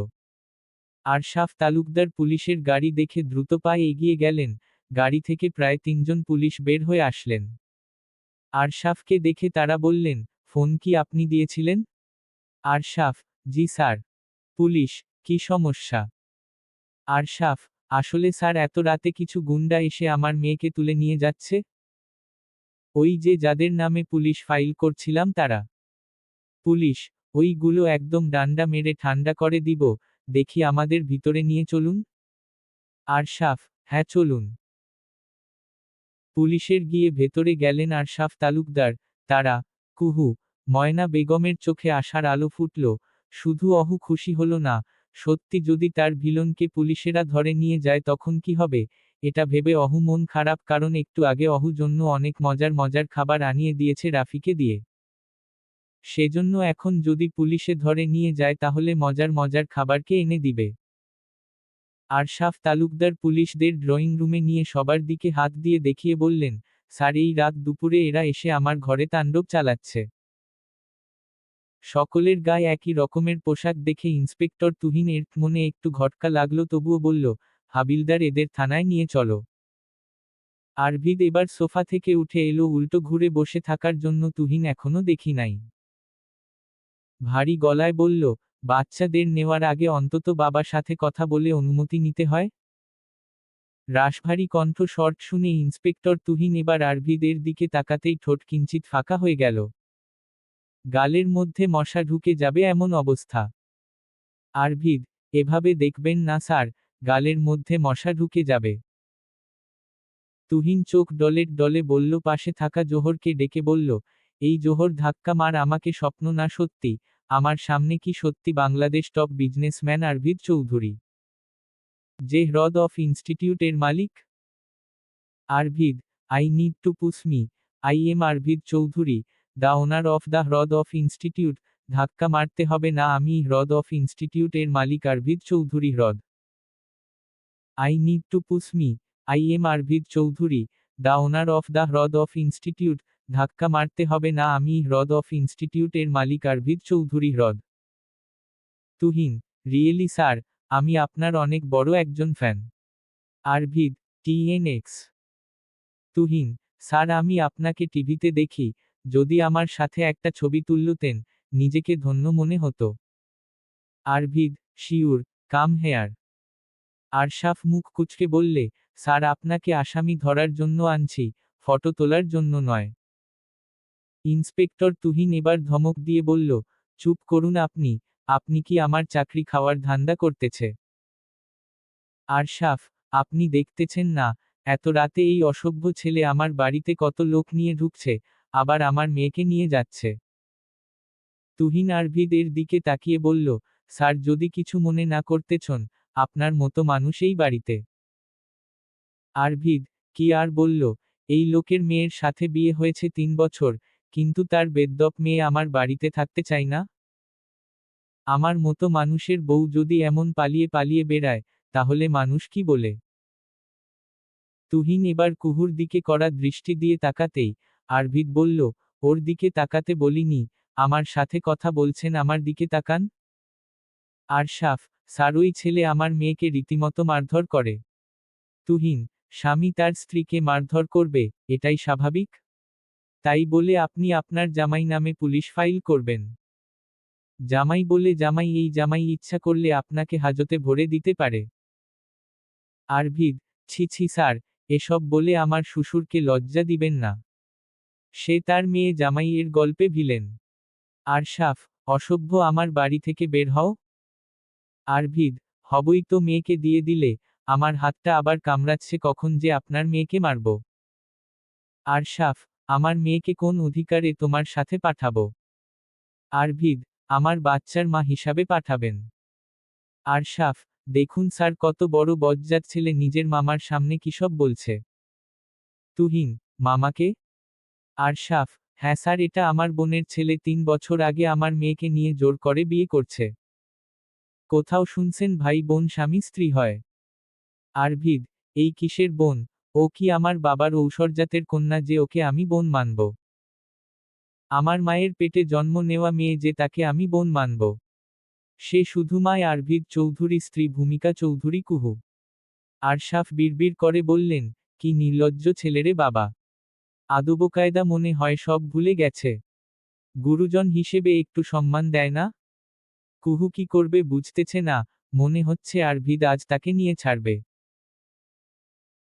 আরশাফ তালুকদার পুলিশের গাড়ি দেখে দ্রুত পায়ে এগিয়ে গেলেন, গাড়ি থেকে প্রায় 3জন পুলিশ বের হয়ে আসলেন। আরশাফকে দেখে তারা বললেন, ফোন কি আপনি দিয়েছিলেন? আরশাফ, জি স্যার। পুলিশ, কি সমস্যা? আরশাফ, আসলে স্যার এত রাতে কিছু গুন্ডা এসে আমার মেয়েকে তুলে নিয়ে যাচ্ছে। ওই যে যাদের নামে পুলিশ ফাইল করছিলাম তারা। পুলিশ, ওইগুলো একদম ডান্ডা মেরে ঠান্ডা করে দিব, দেখি আমাদের ভিতরে নিয়ে চলুন। আরশাফ, হ্যাঁ চলুন। পুলিশের গিয়ে ভেতরে গেলেন আরশাফ তালুকদার, তারা, কুহু, ময়না বেগমের চোখে আশার আলো ফুটল, শুধু অহু খুশি হলো না, সত্যি যদি তার ভিলনকে পুলিশেরা ধরে নিয়ে যায় তখন কি হবে, এটা ভেবে অহু মন খারাপ, কারণ একটু আগে অহু জন্য অনেক মজার মজার খাবার আনিয়ে দিয়েছে রাফিকে দিয়ে। সেজন্য এখন যদি পুলিশে ধরে নিয়ে যায় তাহলে মজার মজার খাবারকে এনে দিবে। আরশাফ তালুকদার পুলিশদের ড্রয়িং রুমে নিয়ে সবার দিকে হাত দিয়ে দেখিয়ে বললেন, স্যার এই রাত দুপুরে এরা এসে আমার ঘরে তাণ্ডব চালাচ্ছে। সকলের গায়ে একই রকমের পোশাক দেখে ইন্সপেক্টর তুহিন এর মনে একটু ঘটকা লাগলো, তবুও বলল, হাবিলদার এদের থানায় নিয়ে চলো। আরভিদ এবার সোফা থেকে উঠে এলো উল্টো ঘুরে বসে থাকার জন্য, তুহিন এখনো দেখি নাই। ভারী গলায় বলল, বাচ্চাদের নেওয়ার আগে অন্তত বাবার সাথে কথা বলে অনুমতি নিতে হয়। রাশভারী কণ্ঠ শর্ট শুনে ইন্সপেক্টর তুহিন এবার আরভিদের দিকে তাকাতেই ঠোঁট কিঞ্চিত ফাঁকা হয়ে গেল। গালের মধ্যে মশা ঢুকে যাবে এমন অবস্থা। আরভিদ, এভাবে দেখবেন না স্যার, গালের মধ্যে মশা ঢুকে যাবে। তুহিন চোখ ডলে ডলে বলল, পাশে থাকা জোহরকে ডেকে বলল, এই জোহর ধাক্কা মার আমাকে, স্বপ্ন না সত্যি, আমার সামনে কি সত্যি বাংলাদেশ টপ বিজনেসম্যান আরভিদ চৌধুরী, যে হ্রদ অফ ইনস্টিটিউট এর মালিক? Arvid, I need to push me, I am Arvid Chowdhury, the owner of the হ্রদ অফ ইনস্টিটিউট, ধাক্কা মারতে হবে না, আমি হ্রদ অফ ইনস্টিটিউট এর মালিক আরভিদ চৌধুরী। হ্রদ, I need to push me, I am Arvid Chowdhury, the owner of the হ্রদ অফ ইনস্টিটিউট, ধাক্কা মারতে হবে না, আমি হ্রদ অফ ইনস্টিটিউট এর মালিক আরভিদ চৌধুরী। হ্রদ। তুহিন, রিয়েলি স্যার, আমি আপনার অনেক বড় একজন ফ্যান। আরভিদ, টিএনএক্স। তুহিন, স্যার আমি আপনাকে টিভিতে দেখি, যদি আমার সাথে একটা ছবি তুলতেন, নিজেকে ধন্য মনে হতো। Arvid, sure, come here. আরশাফ মুখ কুঁচকে বললে, স্যার আপনাকে আসামি ধরার জন্য আনছি, ফটো তোলার জন্য নয়। ইন্সপেক্টর তুহিন এবার ধমক দিয়ে বলল, চুপ করুন আপনি, আপনি কি আমার চাকরি খাওয়ার ধান্দা করতেছে? আরশাফ, আপনি দেখতেছেন না, এত রাতে এই অসভ্য ছেলে আমার বাড়িতে কত লোক নিয়ে ঢুকছে, আবার আমার মেয়েকে নিয়ে যাচ্ছে। তুহিন আরভিদ এর দিকে তাকিয়ে বলল, স্যার যদি কিছু মনে না করতেছন, আপনার মতো মানুষ এই বাড়িতে। আরভিদ, কি আর বলল, এই লোকের মেয়ের সাথে বিয়ে হয়েছে 3 বছর, কিন্তু তার বেদ্যপ মেয়ে আমার বাড়িতে থাকতে চাই না। আমার মতো মানুষের বউ যদি এমন পালিয়ে পালিয়ে বেড়ায়, তাহলে মানুষ কি বলে? তুহিন এবার কুহুর দিকে কড়া দৃষ্টি দিয়ে তাকাতেই আরভিদ বলল, ওর দিকে তাকাতে বলিনি, আমার সাথে কথা বলছেন, আমার দিকে তাকান। আরশাফ, স্যার ওই ছেলে আমার মেয়েকে রীতিমতো মারধর করে। তুহিন, স্বামী তার স্ত্রীকে মারধর করবে, এটাই স্বাভাবিক? তাই বলে আপনি আপনার জামাই নামে পুলিশ ফাইল করবেন? জামাই বলে জামাই, এই জামাই ইচ্ছা করলে আপনাকে হাজতে ভরে দিতে পারে। আরভিদ, ছি ছি স্যার, এসব বলে আমার শ্বশুরকে লজ্জা দিবেন না। সে তার মেয়ে জামাইয়ের গল্পে ভিলেন। আরশাফ, অসভ্য, আমার বাড়ি থেকে বের হও। আরভিদ, হবই তো, মেয়েকে দিয়ে দিলে, আমার হাতটা আবার কামড়াচ্ছে, কখন যে আপনার মেয়েকে মারব। আরশাফ, আমার মেয়েকে কোন অধিকারে তোমার সাথে পাঠাবো? আরভিদ, আমার বাচ্চার মা হিসাবে পাঠাবেন। আরশাফ, দেখুন স্যার, কত বড় বজ্জাত ছেলে, নিজের মামার সামনে কিসব বলছে। তুহিন, মামাকে? আরশাফ, হ্যাঁ স্যার, এটা আমার বোনের ছেলে, 3 বছর আগে আমার মেয়েকে নিয়ে জোর করে বিয়ে করছে। কোথাও শুনছেন ভাই বোন স্বামী স্ত্রী হয়? আরভিদ, এই কিসের বোন? ও কি আমার বাবার ঔষরজাতের কন্যা যে ওকে আমি বোন মানব? আমার মায়ের পেটে জন্ম নেওয়া মেয়ে যে, তাকে আমি বোন মানব? সে শুধু মায়। আরভিদ চৌধুরী, স্ত্রী ভূমিকা চৌধুরী কুহু। আরশাফ বিড়বিড় করে বললেন, কি নির্লজ্জ ছেলেরে বাবা! আদবকায়দা মনে হয় সব ভুলে গেছে। গুরুজন হিসেবে একটু সম্মান দেয় না? কুহু কি করবে বুঝতেছে না, মনে হচ্ছে আরভিদ আজ তাকে নিয়ে ছাড়বে।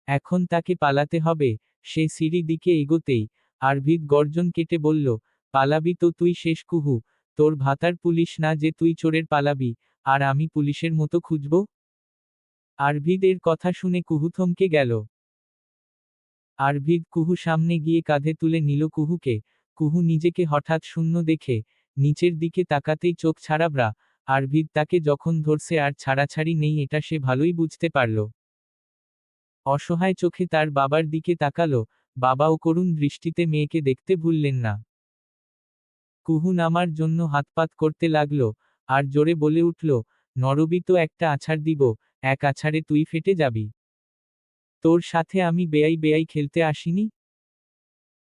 এখন তাকে পালাতে হবে। সে সিঁড়ি দিকে এগোতেই আরভিদ গর্জন কেটে বলল, পালাবি তো তুই শেষ কুহু, তোর ভাতার পুলিশ না যে তুই চোরের পালাবি, আর আমি পুলিশের মতো খুঁজব? আরভিদ এর কথা শুনে কুহু থমকে গেল। আরভিদ কুহু সামনে গিয়ে কাঁধে তুলে নিল কুহুকে। কুহু নিজেকে হঠাৎ শূন্য দেখে নিচের দিকে তাকাতেই চোখ ছাড়াবড়া। আরভিদ তাকে যখন ধরছে আর ছাড়াছাড়ি নেই, এটা সে ভালোই বুঝতে পারল। অসহায় চোখে তার বাবার দিকে তাকালো। বাবাও করুণ দৃষ্টিতে মেয়েকে দেখতে ভুললেন না। কুহু নামার জন্য হাতপাত করতে লাগল, আর জোরে বলে উঠল, নরবি তো একটা আছাড় দিব, এক আছাড়ে তুই ফেটে যাবি। তোর সাথে আমি বেয়াই বেয়াই খেলতে আসিনি।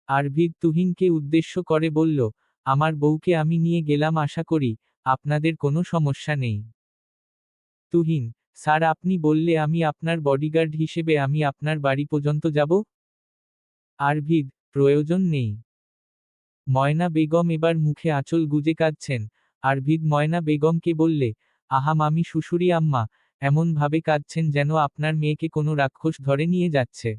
আরভিদ তুহিনকে উদ্দেশ্য করে বলল, আমার বউকে আমি নিয়ে গেলাম, আশা করি আপনাদের কোনো সমস্যা নেই। তুহিন, স্যার, আপনি বললে আমি আপনার বডিগার্ড হিসেবে আমি আপনার বাড়ি পর্যন্ত যাব? আরভিদ, প্রয়োজন নেই। ময়না বেগম এবার মুখে আঁচল গুজে কাঁদছেন। আরভিদ ময়না বেগমকে বললে, আহা মামি, শ্বশুরি আম্মা, এমন ভাবে কাঁদছেন যেন আপনার মেয়েকে কোনো রাক্ষস ধরে নিয়ে যাচ্ছে।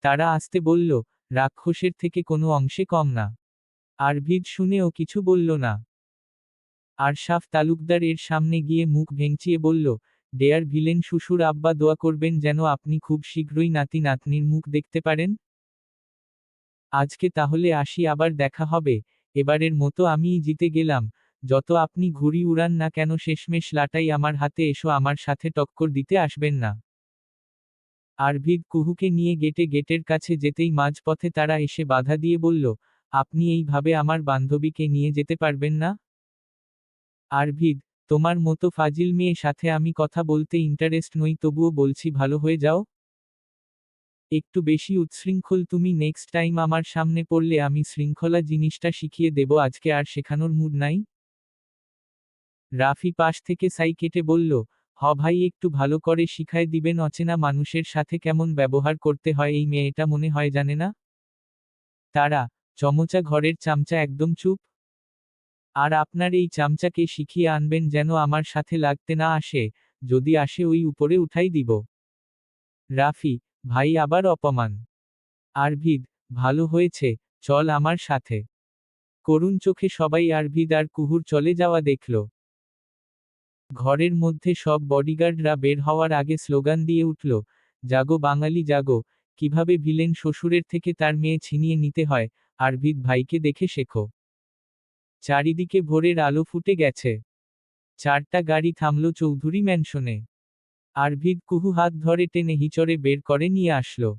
তারা আস্তে বলল, রাক্ষসের থেকে কোনো অংশে কম না। আরভিদ শুনেও কিছু বলল না। আরশাফ তালুকদার এর সামনে গিয়ে মুখ ভেঙচিয়ে বলল, ডেয়ার ভিলেন শ্বশুর আব্বা, দোয়া করবেন যেন আপনি খুব শীঘ্রই নাতি নাতনির মুখ দেখতে পারেন। আজকে তাহলে আসি, আবার দেখা হবে। এবারের মতো আমিই জিতে গেলাম। যত আপনি ঘুড়ি উড়ান না কেন, শেষমেশ লাটাই আমার হাতে, এসো আমার সাথে টক্কর দিতে আসবেন না। আরভিদ কুহুকে নিয়ে গেটের কাছে যেতেই মাঝপথে তারা এসে বাধা দিয়ে বলল, আপনি এইভাবে আমার বান্ধবীকে নিয়ে যেতে পারবেন না। আরভিদ, তোমার মতো ফাজিল মেয়ে সাথে আমি কথা বলতে ইন্টারেস্ট নই, তবুও বলছি ভালো হয়ে যাও। একটু বেশি উচ্ছৃঙ্খল তুমি, নেক্সট টাইম আমার সামনে পড়লে আমি শৃঙ্খলা জিনিসটা শিখিয়ে দেব, আজকে আর শেখানোর মুড নাই। রাফি পাশ থেকে সাই কেটে বলল, হ ভাই, একটু ভালো করে শিখায় দিবেন, অচেনা মানুষের সাথে কেমন ব্যবহার করতে হয় এই মেয়েটা মনে হয় জানে না। তারা, চমচা ঘরের চামচা, একদম চুপ। আর আপনার এই চামচাকে শিখিয়ে আনবেন যেন আমার সাথে লাগতে না আসে, যদি আসে ওই উপরে উঠাই দিব। রাফি, ভাই আবার অপমান। আরভিদ, ভালো হয়েছে, চল আমার সাথে। করুণ চোখে সবাই আরভিদ আর কুহুর চলে যাওয়া দেখল। ঘরের মধ্যে সব বডিগার্ডরা বের হওয়ার আগে স্লোগান দিয়ে উঠল, জাগো বাঙালি জাগো, কিভাবে ভিলেন শ্বশুরের থেকে তার মেয়ে ছিনিয়ে নিতে হয়, আরভিদ ভাইকে দেখে শেখো। চারিদিকে ভোরের আলো ফুটে গেছে। 4টা গাড়ি থামল চৌধুরী ম্যানশনে। আরভিদ কুহু হাত ধরে টেনে হিচড়ে বের করে নিয়ে আসলো।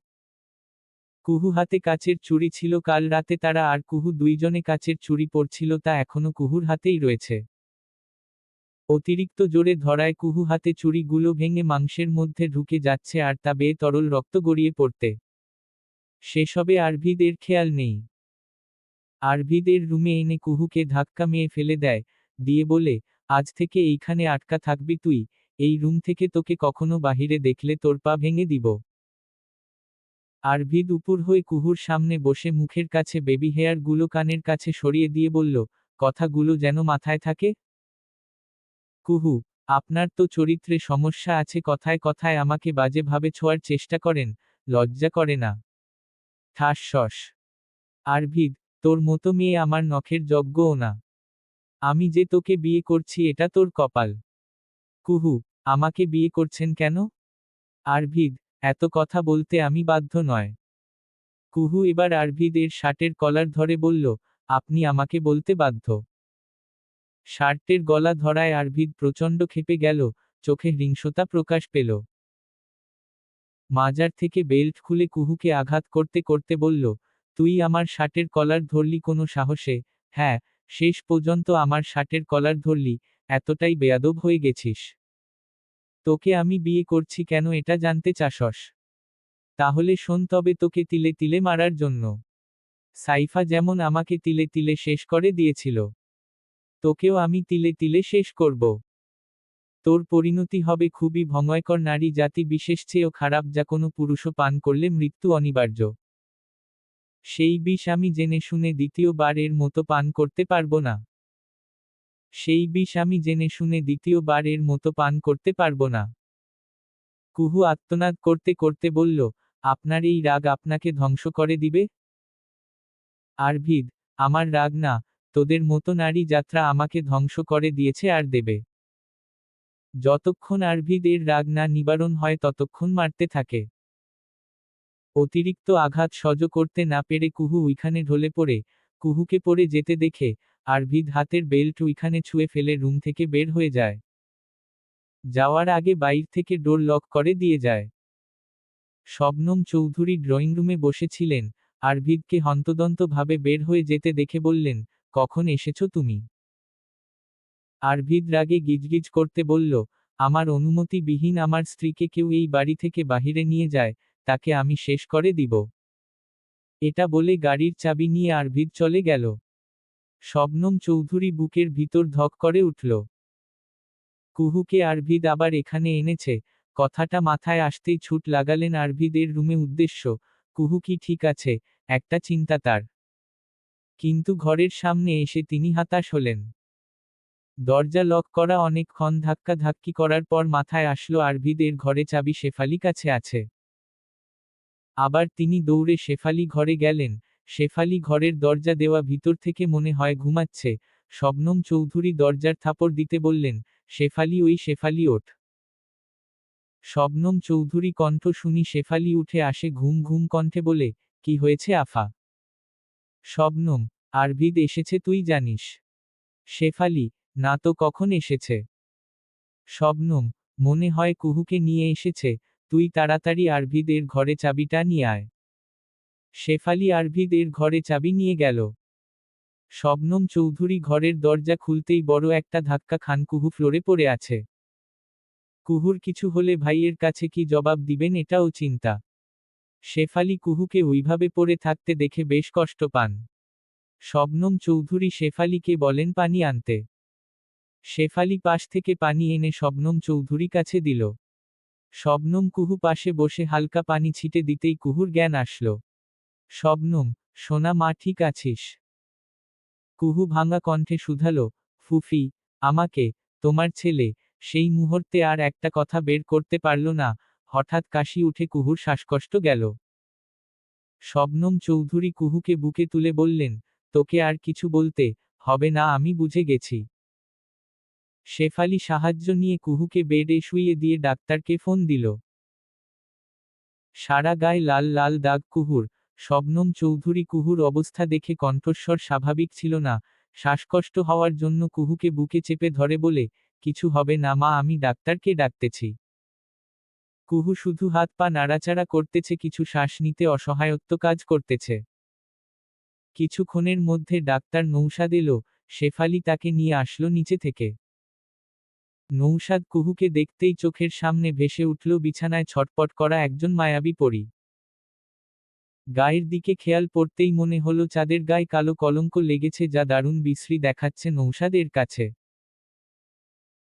কুহু হাতে কাচের চুড়ি ছিল, কাল রাতে তারা আর কুহু দুইজনে কাচের চুড়ি পরছিল, তা এখনো কুহুর হাতেই রয়েছে। অতিরিক্ত জোরে ধরায় কুহু হাতে চুড়িগুলো ভেঙে মাংসের মধ্যে ঢুকে যাচ্ছে আর তা বেয়ে তরল রক্ত গড়িয়ে পড়তে। সেসবে আরভিদের খেয়াল নেই। আরভিদের রুমে এনে কুহুকে ধাক্কা মেয়ে ফেলে দেয়, দিয়ে বলে, আজ থেকে এইখানে আটকা থাকবি তুই, এই রুম থেকে তোকে কখনো বাহিরে দেখলে তোর পা ভেঙে দিব। আরভিদ উপুর হয়ে কুহুর সামনে বসে মুখের কাছে বেবি হেয়ার গুলো কানের কাছে সরিয়ে দিয়ে বলল, কথাগুলো যেন মাথায় থাকে। কুহু, আপনার তো চরিত্রে সমস্যা আছে, কথায় কথায় আমাকে বাজেভাবে ছোঁয়ার চেষ্টা করেন, লজ্জা করে না? ঠাসশস। আরভিদ, তোর মতো মেয়ে আমার নখের যজ্ঞও না। আমি যে তোকে বিয়ে করছি এটা তোর কপাল। কুহু, আমাকে বিয়ে করছেন কেন? আরভিদ, এত কথা বলতে আমি বাধ্য নয়। কুহু এবার আরভিদ এর শার্টের কলার ধরে বলল, আপনি আমাকে বলতে বাধ্য। শার্টের গলা ধরায় আরভিদ প্রচণ্ড ক্ষেপে গেল, চোখে হিংস্রতা প্রকাশ পেল। মাজার থেকে বেল্ট খুলে কুহুকে আঘাত করতে করতে বলল, তুই আমার শার্টের কলার ধরলি কোনো সাহসে? হ্যাঁ, শেষ পর্যন্ত আমার শার্টের কলার ধরলি, এতটাই বেয়াদব হয়ে গেছিস? তোকে আমি বিয়ে করছি কেন এটা জানতে চাসস? তাহলে শোন তবে, তোকে তিলে তিলে মারার জন্য। সাইফা যেমন আমাকে তিলে তিলে শেষ করে দিয়েছিল, তোকেও আমি তিলে তিলে শেষ করব। তোর পরিণতি হবে খুবই ভয়ঙ্কর, নারী জাতি বিশেষ চেয়েও খারাপ, যা কোনো পুরুষও পান করলে মৃত্যু অনিবার্য। সেই বিষ আমি জেনে শুনে দ্বিতীয়বার এর মতো পান করতে পারবো না। সেই বিষ আমি জেনে শুনে দ্বিতীয়বার এর মতো পান করতে পারবো না। কুহু আর্তনাদ করতে করতে বলল, আপনার এই রাগ আপনাকে ধ্বংস করে দিবে? আরভিদ, আমার রাগ না, তোদের মতো নারী যাত্রা আমাকে ধ্বংস করে দিয়েছে আর দেবে। যতক্ষণ আরভিদ এর রাগ না নিবারণ হয় ততক্ষণ মারতে থাকে। অতিরিক্ত আঘাত সহ্য করতে না পেরে কুহু উইখানে ঢলে পড়ে, কুহুকে পড়ে যেতে দেখে, আরভিদ হাতের বেল্ট উইখানে ছুঁয়ে ফেলে রুম থেকে বের হয়ে যায়। যাওয়ার আগে বাইর থেকে ডোর লক করে দিয়ে যায়। শবনম চৌধুরী ড্রয়িং রুমে বসেছিলেন, আরভিদকে হন্তদন্ত ভাবে বের হয়ে যেতে দেখে বললেন, কখন এসেছো তুমি? আরভিদ রাগে গিজগিজ করতে বলল, আমার অনুমতি বিহীন আমার স্ত্রীকে কেউ এই বাড়ি থেকে বাহিরে নিয়ে যায়, তাকে আমি শেষ করে দিব। এটা বলে গাড়ির চাবি নিয়ে আরভিদ চলে গেল। শবনম চৌধুরী বুকের ভিতর ধক করে উঠল। কুহুকে আরভিদ আবার এখানে এনেছে, কথাটা মাথায় আসতেই ছুট লাগালেন আরভিদের রুমে উদ্দেশ্য। কুহু কি ঠিক আছে, একটা চিন্তা তার। কিন্তু ঘরের সামনে এসে তিনি হতাশ হলেন। দরজা লক করা, অনেকক্ষণ ধাক্কাধাক্কি করার পর মাথায় আসলো আরভিদের ঘরে চাবি শেফালি কাছে আছে। আবার তিনি দৌড়ে শেফালি ঘরে গেলেন। শেফালি ঘরের দরজা দেওয়া, ভিতর থেকে মনে হয় ঘুমাচ্ছে। শবনম চৌধুরী দরজার থাপড় দিতে বললেন, শেফালি, ওই শেফালি ওঠ। শবনম চৌধুরী কণ্ঠ শুনি শেফালি উঠে আসে ঘুম ঘুম কণ্ঠে বলে, কি হয়েছে আফা? শবনম, আরভিদ এসেছে তুই জানিস? শেফালি, না তো, কখন এসেছে? শবনম, মনে হয় কুহুকে নিয়ে এসেছে, তুই তাড়াতাড়ি আরভিদ এর ঘরে চাবিটা নিয়ে আয়। শেফালি আরভিদ এর ঘরে চাবি নিয়ে গেল। শবনম চৌধুরী ঘরের দরজা খুলতেই বড় একটা ধাক্কা খান, কুহু ফ্লোরে পড়ে আছে। কুহুর কিছু হলে ভাইয়ের কাছে কি জবাব দিবেন এটাও চিন্তা। শেফালি কুহুকে ওইভাবে পড়ে থাকতে দেখে বেশ কষ্ট পান। শবনম চৌধুরী শেফালিকে বলেন পানি আনতে। শেফালি পাশ থেকে পানি এনে শবনম চৌধুরী কাছে দিল। শবনম কুহু পাশে বসে হালকা পানি ছিটে দিতেই কুহুর জ্ঞান আসল। শবনম, সোনা মা, ঠিক আছিস? কুহু ভাঙা কণ্ঠে শুধালো, ফুফি, আমাকে, তোমার ছেলে। সেই মুহূর্তে আর একটা কথা বের করতে পারল না, হঠাৎ কাশি উঠে কুহুর শ্বাসকষ্ট গেল। শবনম চৌধুরী কুহুকে বুকে তুলে বললেন, তোকে আর কিছু বলতে হবে না, আমি বুঝে গেছি। শেফালি সাহায্য নিয়ে কুহুকে বেডে শুইয়ে দিয়ে ডাক্তারকে ফোন দিল। সারা গায়ে লাল লাল দাগ কুহুর। শবনম চৌধুরী কুহুর অবস্থা দেখে কণ্ঠস্বর স্বাভাবিক ছিল না, শ্বাসকষ্ট হওয়ার জন্য কুহুকে বুকে চেপে ধরে বলে, কিছু হবে না মা, আমি ডাক্তারকে ডাকতেছি। কুহু শুধু হাত পা নাড়াচাড়া করতেছে, কিছু শ্বাস নিতে অসহায়ত্ব কাজ করতেছে। কিছুক্ষণের মধ্যে ডাক্তার নৌশাদ এলো, শেফালি তাকে নিয়ে আসলো নিচে থেকে। নৌশাদ কুহুকে দেখতেই চোখের সামনে ভেসে উঠল বিছানায় ছটপট করা একজন মায়াবী পরী। গায়ের দিকে খেয়াল পড়তেই মনে হলো চাঁদের গায়ে কালো কলঙ্ক লেগেছে, যা দারুণ বিশ্রী দেখাচ্ছে নৌশাদের কাছে।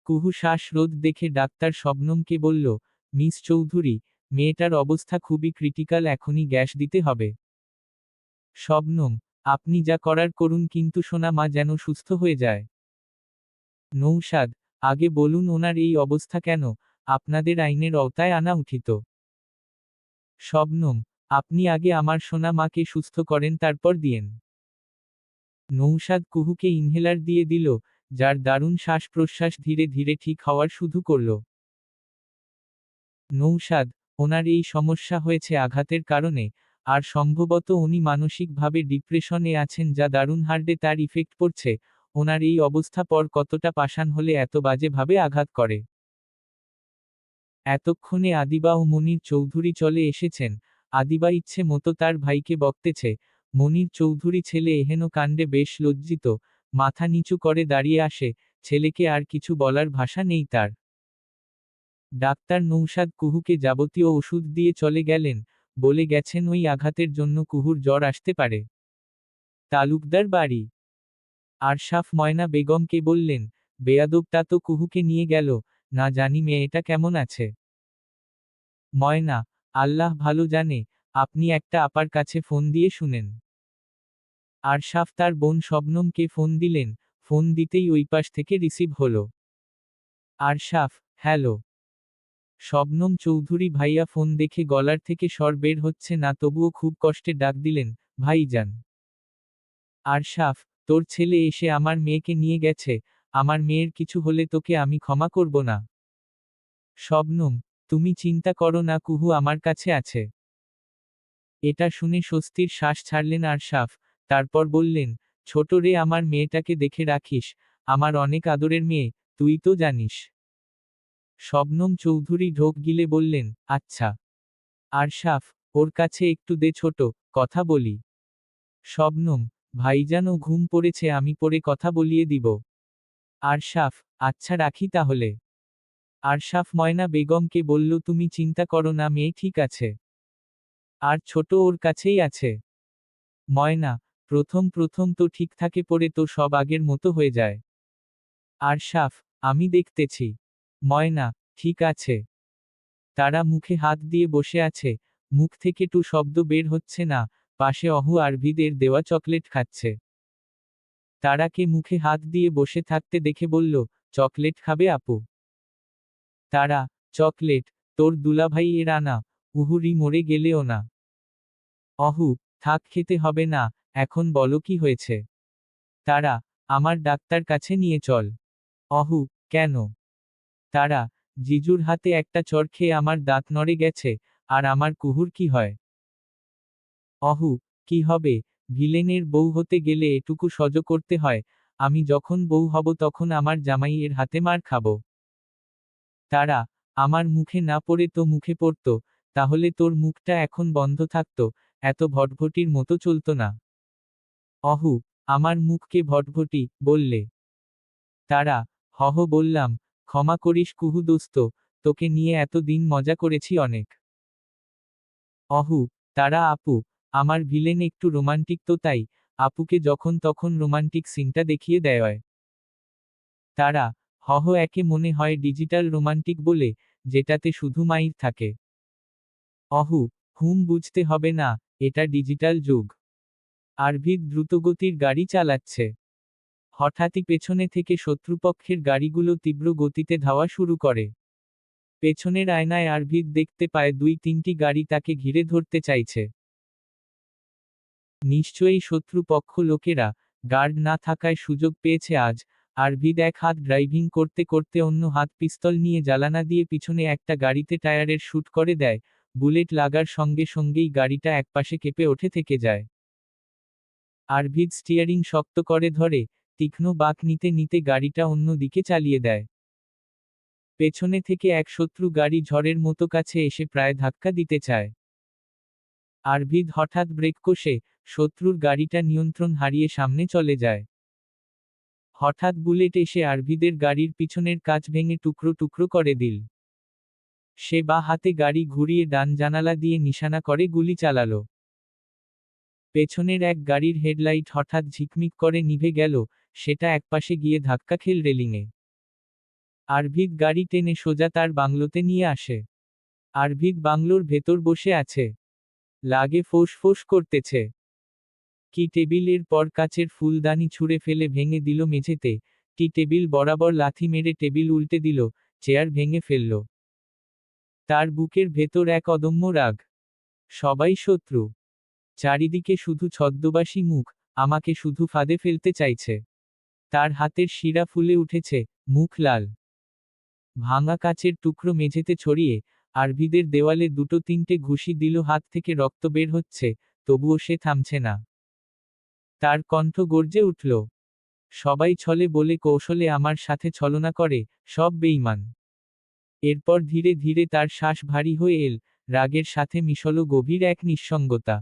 কুহু শ্বাসরোধ দেখে ডাক্তার শবনমকে বলল, মিস চৌধুরী, মেয়েটার অবস্থা খুবই ক্রিটিক্যাল, এখনই গ্যাস দিতে হবে। শবনম, আপনি যা করার করুন, কিন্তু সোনা মা যেন সুস্থ হয়ে যায়। নৌশাদ, আগে বলুন ওনার এই অবস্থা কেন, আপনাদের আইনের আওতায় আনা উচিত। শবনম, আপনি আগে আমার সোনা মাকে সুস্থ করেন, তারপর দিয়েন। নৌশাদ কুহুকে ইনহেলার দিয়ে দিল, যার দারুণ শ্বাস প্রশ্বাস ধীরে ধীরে ঠিক হওয়ার শুরু করল। নৌশাদ, ওনার এই সমস্যা হয়েছে আঘাতের কারণে, আর সম্ভবত উনি মানসিকভাবে ডিপ্রেশনে আছেন, যা দারুণ হার্ডে তার ইফেক্ট পড়ছে। ওনার এই অবস্থা পর কতটা পাষাণ হলে এত বাজেভাবে আঘাত করে। এতক্ষণে আদিবা ও মনির চৌধুরী চলে এসেছেন। আদিবা ইচ্ছে মতো তার ভাইকে বকতেছে। মনির চৌধুরী ছেলে এহেন কাণ্ডে বেশ লজ্জিত, মাথা নিচু করে দাঁড়িয়ে আসে। ছেলেকে আর কিছু বলার ভাষা নেই তার। ডাক্তার নৌশাদ কুহুকে যাবতীয় ওষুধ দিয়ে চলে গেলেন, বলে গেছেন ওই আঘাতের জন্য কুহুর জ্বর আসতে পারে। তালুকদার বাড়ি। আরশাফ ময়না বেগমকে বললেন, বেয়াদবটা তো কুহুকে নিয়ে গেল, না জানি মেয়েটা কেমন আছে। ময়না, আল্লাহ ভালো জানে, আপনি একটা আপার কাছে ফোন দিয়ে শুনেন। আরশাফ তার বোন শবনমকে ফোন দিলেন, ফোন দিতেই ওই পাশ থেকে রিসিভ হলো। আরশাফ, হ্যালো। শবনম চৌধুরী ভাইয়া ফোন দেখে গলার থেকে স্বর বের হচ্ছে না, তবুও খুব কষ্টে ডাক দিলেন, ভাইজান। আরশাফ, তোর ছেলে এসে আমার মেয়েকে নিয়ে গেছে, আমার মেয়ের কিছু হলে তোকে আমি ক্ষমা করব না। শবনম, তুমি চিন্তা করো না, কুহু আমার কাছে আছে। এটা শুনে স্বস্তির শ্বাস ছাড়লেন আরশাফ, তারপর বললেন, ছোট রে, আমার মেয়েটাকে দেখে রাখিস, আমার অনেক আদরের মেয়ে, তুই তো জানিস। শবনম চৌধুরী ঢোক গিলে বললেন, আচ্ছা। আরশাফ, ওর কাছে একটু দে ছোট, কথা বলি। শবনম, ভাইজান ও ঘুম পড়েছে, আমি পরে কথা বলিয়ে দিব। আরশাফ, আচ্ছা রাখি তাহলে। আরশাফ ময়না বেগমকে বলল, তুমি চিন্তা করো না, মেয়ে ঠিক আছে। আর ছোট ওর কাছেই আছে। ময়না, প্রথম প্রথম তো ঠিক থাকে, পরে তো সব আগের মতো হয়ে যায়। আরশাফ, আমি দেখতেছি। ময়না, ঠিক আছে। তারা মুখে হাত দিয়ে বসে আছে, মুখ থেকে টু শব্দ বের হচ্ছে না, পাশে অহু আরভিদের দেওয়া চকলেট খাচ্ছে। তারাকে মুখে হাত দিয়ে বসে থাকতে দেখে বলল, চকলেট খাবে আপু? তারা, চকলেট? তোর দুলাভাই এর আনা, উহুরি মরে গেলেও না। অহু, থাক, খেতে হবে না, এখন বলো কি হয়েছে। তারা, আমার ডাক্তার কাছে নিয়ে চল। অহু, কেন? তারা, জিজুর হাতে একটা চড় খেয়ে আমার দাঁত নড়ে গেছে, আর আমার কুহুর কি হয়? অহু, কি হবে, ভিলেনের বউ হতে গেলে এটুকু সহ্য করতে হয়, আমি যখন বউ হব তখন আমার জামাই এর হাতে মার খাবো। তারা, আমার মুখে না পড়ে তো মুখে পড়তো, তাহলে তোর মুখটা এখন বন্ধ থাকতো, এত ভটভটির মতো চলতো না। অহু, আমার মুখকে ভটভটি বললে? তারা, হহ বললাম, ক্ষমা করিস কুহু দোস্ত, তোকে নিয়ে এত দিন মজা করেছি অনেক। অহু, তারা, আপু, আমার ভিলেন একটু রোমান্টিক তো, তাই আপুকে যখন তখন রোমান্টিক সিনটা দেখিয়ে দেয়। তারা, হহ, একে মনে হয় ডিজিটাল রোমান্টিক বলে, যেটাতে শুধু মাইর থাকে। অহু, বুঝতে হবে না, এটা ডিজিটাল যুগ। আরভিদ দ্রুতগতির গাড়ি চালাচ্ছে। হঠাৎই পেছনে থেকে শত্রুপক্ষের গাড়িগুলো তীব্র গতিতে ধাওয়া শুরু করে। পেছনের আয়নায় আরভিদ দেখতে পায় 2-3টি গাড়ি তাকে ঘিরে ধরতে চাইছে। নিশ্চয়ই শত্রুপক্ষ লোকেরা, গার্ড না থাকায় সুযোগ পেয়েছে আজ। আরভিদ এক হাত ড্রাইভিং করতে করতে অন্য হাত পিস্তল নিয়ে জ্বালানা দিয়ে পিছনে একটা গাড়িতে টায়ারের শুট করে দেয়, বুলেট লাগার সঙ্গে সঙ্গেই গাড়িটা একপাশে কেঁপে ওঠে, থেকে যায়। আরভিদ স্টিয়ারিং শক্ত করে ধরে, তীক্ষ্ণ বাঁক নিতে নিতে গাড়িটা অন্য দিকে চালিয়ে দেয়। পেছনে থেকে এক শত্রু গাড়ি ঝড়ের মতো কাছে এসে প্রায় ধাক্কা দিতে চায়। আরভিদ হঠাৎ ব্রেক কষে, শত্রুর গাড়িটা নিয়ন্ত্রণ হারিয়ে সামনে চলে যায়। হঠাৎ বুলেট এসে আরভিদের গাড়ির পিছনের কাঁচ ভেঙে টুকরো টুকরো করে দিল। সে বা হাতে গাড়ি ঘুরিয়ে ডান জানালা দিয়ে নিশানা করে গুলি চালালো। পেছনের এক গাড়ির হেডলাইট হঠাৎ ঝিকমিক করে নিভে গেল, সেটা একপাশে গিয়ে ধাক্কা খেল রেলিংয়ে। আরভিদ গাড়ি টেনে সোজা তার বাংলোতে নিয়ে আসে। আরভিদ বাংলোর ভেতর বসে আছে। লাগে ফোঁস ফোঁস করতেছে। কি টেবিলের পর কাচের ফুলদানি ছুঁড়ে ফেলে ভেঙে দিল মেঝেতে, টি টেবিল বরাবর লাথি মেরে টেবিল উল্টে দিল, চেয়ার ভেঙে ফেলল। তার বুকের ভেতর এক অদম্য রাগ। সবাই শত্রু। চারিদিকে শুধু ছদ্মবাসী মুখ, আমাকে শুধু ফাঁদে ফেলতে চাইছে। তার হাতের শিরা ফুলে উঠেছে, মুখ লাল। ভাঙা কাচের টুকরো মেঝেতে ছড়িয়ে, আরভিদের দেওয়ালে দুটো তিনটে ঘুষি দিল, হাত থেকে রক্ত বের হচ্ছে, তবুও সে থামছে না। তার কণ্ঠ গর্জে উঠল। সবাই ছলে বলে কৌশলে আমার সাথে ছলনা করে, সব বেঈমান। এরপর ধীরে ধীরে তার শ্বাস ভারী হয়ে এল, রাগের সাথে মিশল গভীর এক নিঃসঙ্গতা।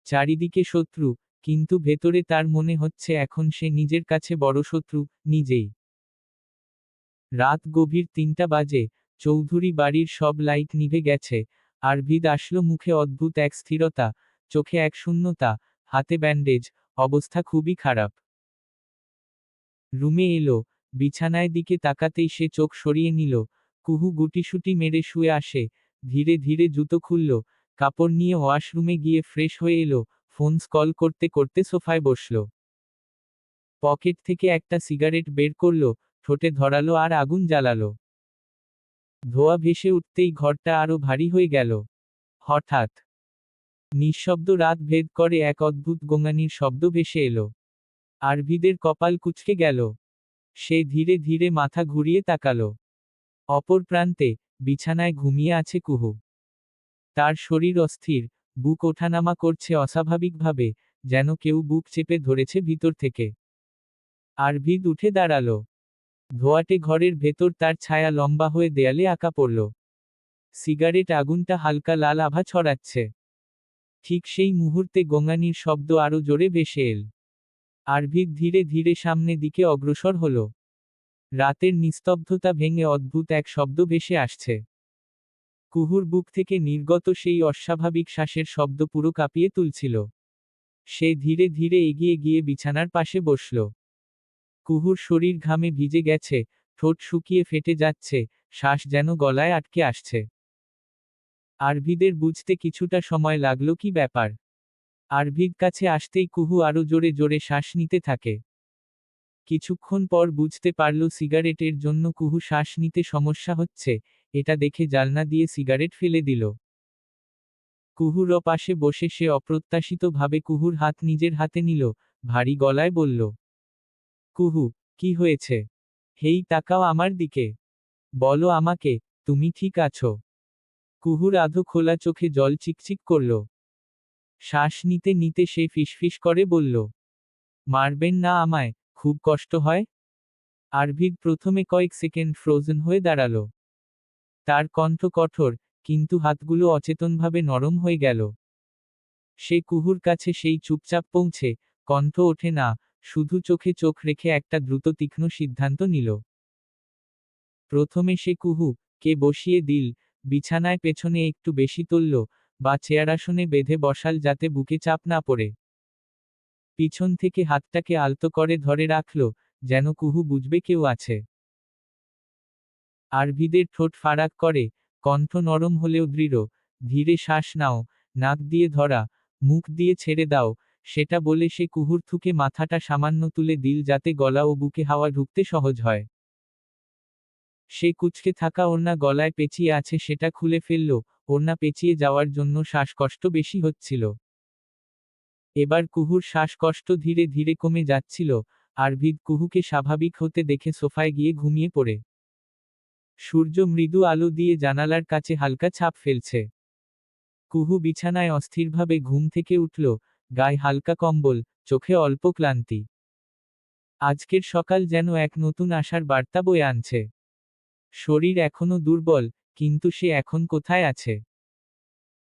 চারিদিকে শত্রু, কিন্তু ভেতরে তার মনে হচ্ছে এখন সে নিজের কাছে বড় শত্রু, নিজেই। রাত গভীর ৩টা বাজে, চৌধুরী বাড়ির সব লাইট নিভে গেছে। আরভিদ আসলো, মুখে অদ্ভুত এক স্থিরতা, চোখে এক শূন্যতা, হাতে ব্যান্ডেজ, অবস্থা খুবই খারাপ। রুমে এলো, বিছানায় দিকে তাকাতেই সে চোখ সরিয়ে নিল। কুহু গুটিসুটি মেরে শুয়ে আসে, ধীরে ধীরে জুতো খুলল, কাপড় নিয়ে ওয়াশরুমে গিয়ে ফ্রেশ হয়ে এলো, ফোন স্কল করতে করতে সোফায় বসল। পকেট থেকে একটা সিগারেট বের করল, ঠোঁটে ধরালো আর আগুন জ্বালালো। ধোঁয়া ভেসে উঠতেই ঘরটা আরো ভারী হয়ে গেল। হঠাৎ নিঃশব্দ রাত ভেদ করে এক অদ্ভুত গোঙানির শব্দ ভেসে এলো। আরভিদের কপাল কুঁচকে গেল। সে ধীরে ধীরে মাথা ঘুরিয়ে তাকালো। অপর প্রান্তে, বিছানায় ঘুমিয়ে আছে কুহু। তার শরীর অস্থির, বুক ওঠানামা করছে অস্বাভাবিকভাবে, যেন কেউ বুক চেপে ধরেছে ভিতর থেকে। আরভিদ উঠে দাঁড়ালো। ধোঁয়াটে ঘরের ভেতর তার ছায়া লম্বা হয়ে দেয়ালে আঁকা পড়ল। সিগারেট আগুনটা হালকা লাল আভা ছড়াচ্ছে। ঠিক সেই মুহূর্তে গোঙানির শব্দ আরো জোরে ভেসে এল। আরভিদ ধীরে ধীরে সামনে দিকে অগ্রসর হল। রাতের নিস্তব্ধতা ভেঙে অদ্ভুত এক শব্দ ভেসে আসছে। কুহুর বুক থেকে নির্গত সেই অস্বাভাবিক শ্বাসের শব্দ পুরো কাঁপিয়ে তুলছিল। সে ধীরে ধীরে এগিয়ে গিয়ে বিছানার পাশে বসল। কুহুর শরীর ঘামে ভিজে গেছে, ঠোঁট শুকিয়ে ফেটে যাচ্ছে, শ্বাস যেন গলায় আটকে আসছে। আরভিদের বুঝতে কিছুটা সময় লাগলো কি ব্যাপার। আরভিদ কাছে আসতেই কুহু আরো জোরে জোরে শ্বাস নিতে থাকে। কিছুক্ষণ পর বুঝতে পারল সিগারেটের জন্য কুহু শ্বাস নিতে সমস্যা হচ্ছে, এটা দেখে জানলা দিয়ে সিগারেট ফেলে দিল। কুহুর পাশে বসে সে অপ্রত্যাশিতভাবে কুহুর হাত নিজের হাতে নিল, ভারী গলায় বলল, কুহু, কি হয়েছে? হেই, তাকাও আমার দিকে। বলো আমাকে, তুমি ঠিক আছো? কুহুর আধো খোলা চোখে জল চিকচিক করল। শ্বাস নিতে নিতে সে ফিসফিস করে বলল, মারবেন না আমায়, খুব কষ্ট হয়? আরভিদ প্রথমে কয়েক সেকেন্ড ফ্রোজেন হয়ে দাঁড়ালো। তার কণ্ঠ কঠোর, কিন্তু হাতগুলো অচেতনভাবে নরম হয়ে গেল। সে কুহুর কাছে সেই চুপচাপ পৌঁছে, কণ্ঠ ওঠে না, শুধু চোখে চোখ রেখে একটা দ্রুত তীক্ষ্ণ সিদ্ধান্ত নিল। প্রথমে সে কুহু কে বসিয়ে দিল, বিছানায় পেছনে একটু বেশি তুলল, বা চেয়ারাসনে বেঁধে বসাল যাতে বুকে চাপ না পড়ে। পিছন থেকে হাতটাকে আলতো করে ধরে রাখল, যেন কুহু বুঝবে কেউ আছে। আরভিদের ঠোঁট ফারাক করে, কণ্ঠ নরম হলেও দৃঢ়, ধীরে শ্বাস নাও, নাক দিয়ে ধরা, মুখ দিয়ে ছেড়ে দাও, সেটা বলে সে কুহুর থুকে মাথাটা সামান্য তুলে দিল যাতে গলা ও বুকে হাওয়া ঢুকতে সহজ হয়। সে কুঁচকে থাকা ওড়না গলায় পেঁচিয়ে আছে সেটা খুলে ফেলল, ওড়না পেঁচিয়ে যাওয়ার জন্য শ্বাসকষ্ট বেশি হচ্ছিল। এবার কুহুর শ্বাসকষ্ট ধীরে ধীরে কমে যাচ্ছিল। আরভিদ কুহুকে স্বাভাবিক হতে দেখে সোফায় গিয়ে ঘুমিয়ে পড়ে। সূর্য মৃদু আলো দিয়ে জানালার কাছে হালকা ছাপ ফেলছে। কুহু বিছানায় অস্থিরভাবে ঘুম থেকে উঠল, গায়ে হালকা কম্বল, চোখে অল্প ক্লান্তি। আজকের সকাল যেন এক নতুন আশার বার্তা বয়ে আনছে। শরীর এখনো দুর্বল, কিন্তু সে এখন কোথায় আছে?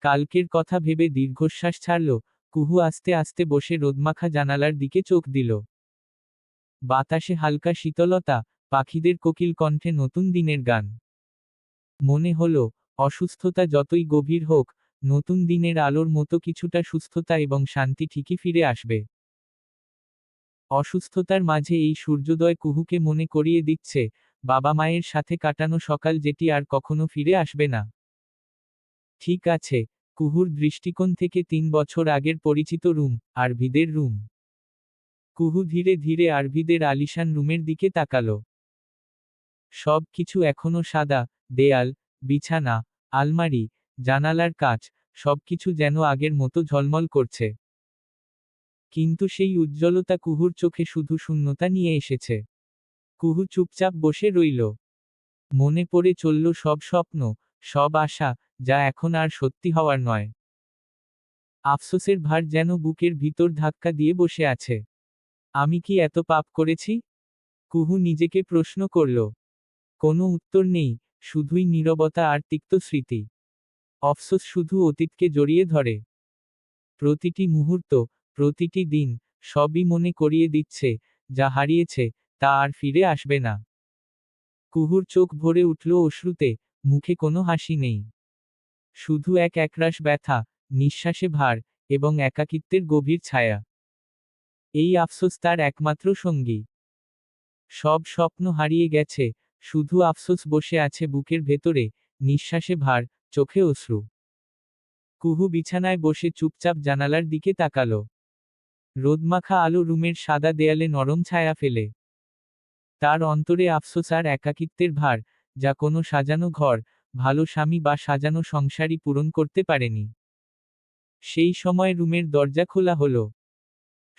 কালকের কথা ভেবে দীর্ঘশ্বাস ছাড়ল, কুহু আস্তে আস্তে বসে রোদমাখা জানালার দিকে চোখ দিল। বাতাসে হালকা শীতলতা, পাখিদের কোকিল কণ্ঠে নতুন দিনের গান। মনে হলো, অসুস্থতা যতই গভীর হোক, নতুন দিনের আলোর মতো কিছুটা সুস্থতা এবং শান্তি ঠিকই ফিরে আসবে। অসুস্থতার মাঝে এই সূর্যোদয় কুহুকে মনে করিয়ে দিচ্ছে, বাবা মায়ের সাথে কাটানো সকাল যেটি আর কখনো ফিরে আসবে না। ঠিক আছে, কুহুর দৃষ্টিকোণ থেকে 3 বছর আগের পরিচিত রুম, আরভিদের রুম। কুহু ধীরে ধীরে আরভিদের আলিশান রুমের দিকে তাকালো। সব কিছু এখনো সাদা, দেয়াল, বিছানা, আলমারি, জানালার কাচ, সবকিছু যেন আগের মতো ঝলমল করছে। কিন্তু সেই উজ্জ্বলতা কুহুর চোখে শুধু শূন্যতা নিয়ে এসেছে। কুহু চুপচাপ বসে রইল। মনে পড়ে চলল সব স্বপ্ন, সব আশা, যা এখন আর সত্যি হওয়ার নয়। আফসোসের ভার যেন বুকের ভিতর ধাক্কা দিয়ে বসে আছে। আমি কি এত পাপ করেছি? কুহু নিজেকে প্রশ্ন করল। কোনো উত্তর নেই, শুধুই নীরবতা আর তিক্ত স্মৃতি। আফসোস শুধু অতীতকে জড়িয়ে ধরে। প্রতিটি মুহূর্ত, প্রতিটি দিন, সবই মনে করিয়ে দিচ্ছে, যা হারিয়েছে, তা আর ফিরে আসবে না। কুহুর চোখ ভরে উঠল অশ্রুতে, মুখে কোনো হাসি নেই। শুধু এক একরাশ ব্যথা, নিঃশ্বাসে ভার, এবং একাকিত্বের গভীর ছায়া। এই আফসোস তার একমাত্র সঙ্গী। সব স্বপ্ন হারিয়ে গেছে, শুধু আফসোস বসে আছে বুকের ভেতরে, নিঃশ্বাসে ভার, চোখে অশ্রু। কুহু বিছানায় বসে চুপচাপ জানালার দিকে তাকালো। রোদমাখা আলো রুমের সাদা দেয়ালে নরম ছায়া ফেলে। তার অন্তরে আফসোস আর একাকিত্বের ভার, যা কোনো সাজানো ঘর, ভালো স্বামী বা সাজানো সংসারই পূরণ করতে পারেনি। সেই সময় রুমের দরজা খোলা হলো।